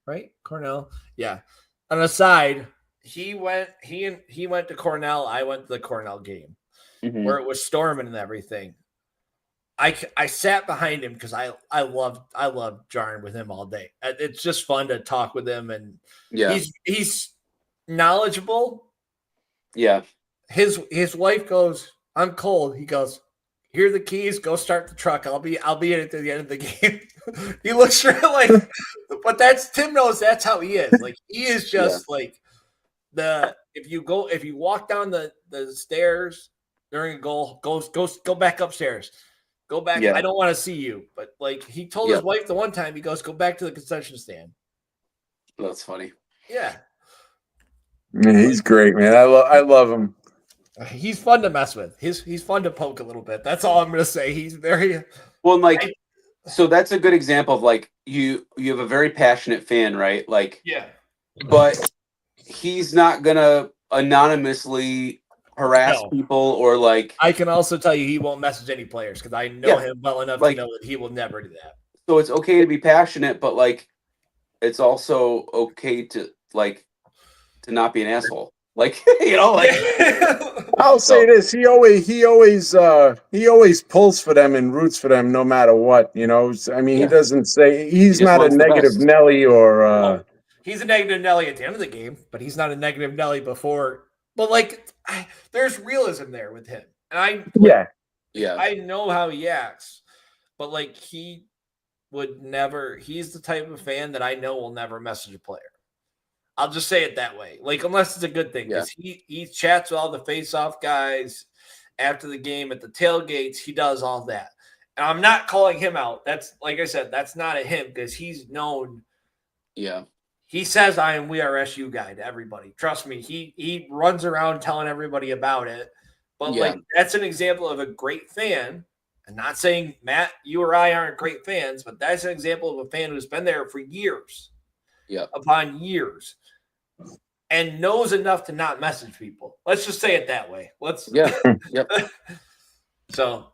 right? Cornell. Yeah. On the side, he went to Cornell. I went to the Cornell game where it was storming and everything. I sat behind him because I love jarring with him all day. It's just fun to talk with him, and he's knowledgeable. Yeah. His wife goes, "I'm cold." He goes, "Here are the keys. Go start the truck. I'll be in it to the end of the game." He looks like, but that's Tim knows that's how he is. Like, he is just like if you walk down the stairs during a goal, go back upstairs. Go back. I don't want to see you. But, like, he told his wife the one time, he goes, "Go back to the concession stand." That's funny. Yeah. He's great, man. I love him. He's fun to mess with. He's fun to poke a little bit. That's all I'm going to say. He's very well. Like, so that's a good example of, like, you have a very passionate fan, right? Like, but he's not gonna anonymously harass people, or, like, I can also tell you he won't message any players because I know him well enough to know that he will never do that. So it's okay to be passionate, but, like, it's also okay to not be an asshole. Like, like I'll say this: he always pulls for them and roots for them no matter what. I mean, he doesn't say he's not a negative Nelly or. He's a negative Nelly at the end of the game, but he's not a negative Nelly before. But, like, there's realism there with him. And I know how he acts. But, like, he would never – he's the type of fan that I know will never message a player. I'll just say it that way. Like, unless it's a good thing. Because he chats with all the face-off guys after the game at the tailgates. He does all that. And I'm not calling him out. That's, like I said, that's not a him because he's known – He says, "I am We Are SU guy" to everybody. Trust me, he runs around telling everybody about it. But like, that's an example of a great fan I'm not saying Matt, you or I aren't great fans, but that's an example of a fan who's been there for years, upon years, and knows enough to not message people. Let's just say it that way. So,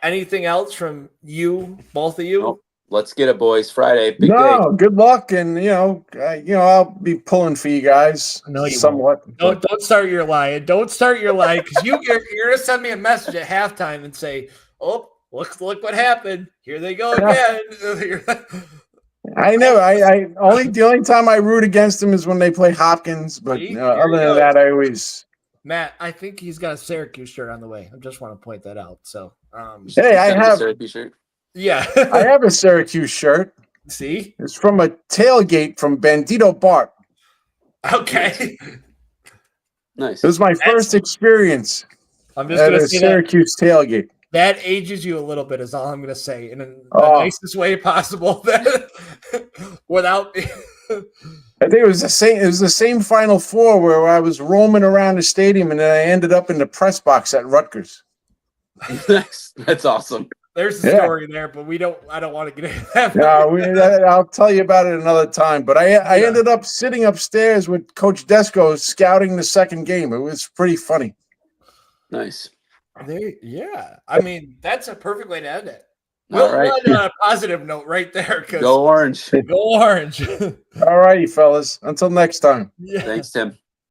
anything else from you, both of you? Nope. Let's get it, boys. Friday, big day. Good luck, and I'll be pulling for you guys. No, you somewhat. Don't start your lying. Don't start your lie, because you're gonna send me a message at halftime and say, "Oh, look what happened. Here they go again." I know. The only time I root against them is when they play Hopkins. But other than that, I always. Matt, I think he's got a Syracuse shirt on the way. I just want to point that out. So, hey, I have a Syracuse shirt. Yeah, I have a Syracuse shirt. See, it's from a tailgate from Bandito Bart. Okay, nice. It was my first experience. I'm just going to say Syracuse tailgate. That ages you a little bit, is all I'm going to say, in the nicest way possible. Without, I think it was the same. It was the same Final Four where I was roaming around the stadium, and then I ended up in the press box at Rutgers. That's awesome. There's a story there, but I don't want to get into that. No, I'll tell you about it another time. But I ended up sitting upstairs with Coach Desko scouting the second game. It was pretty funny. Nice. I mean, that's a perfect way to end it. We'll end on a positive note right there. Go Orange. Go Orange. All righty, fellas. Until next time. Thanks, Tim.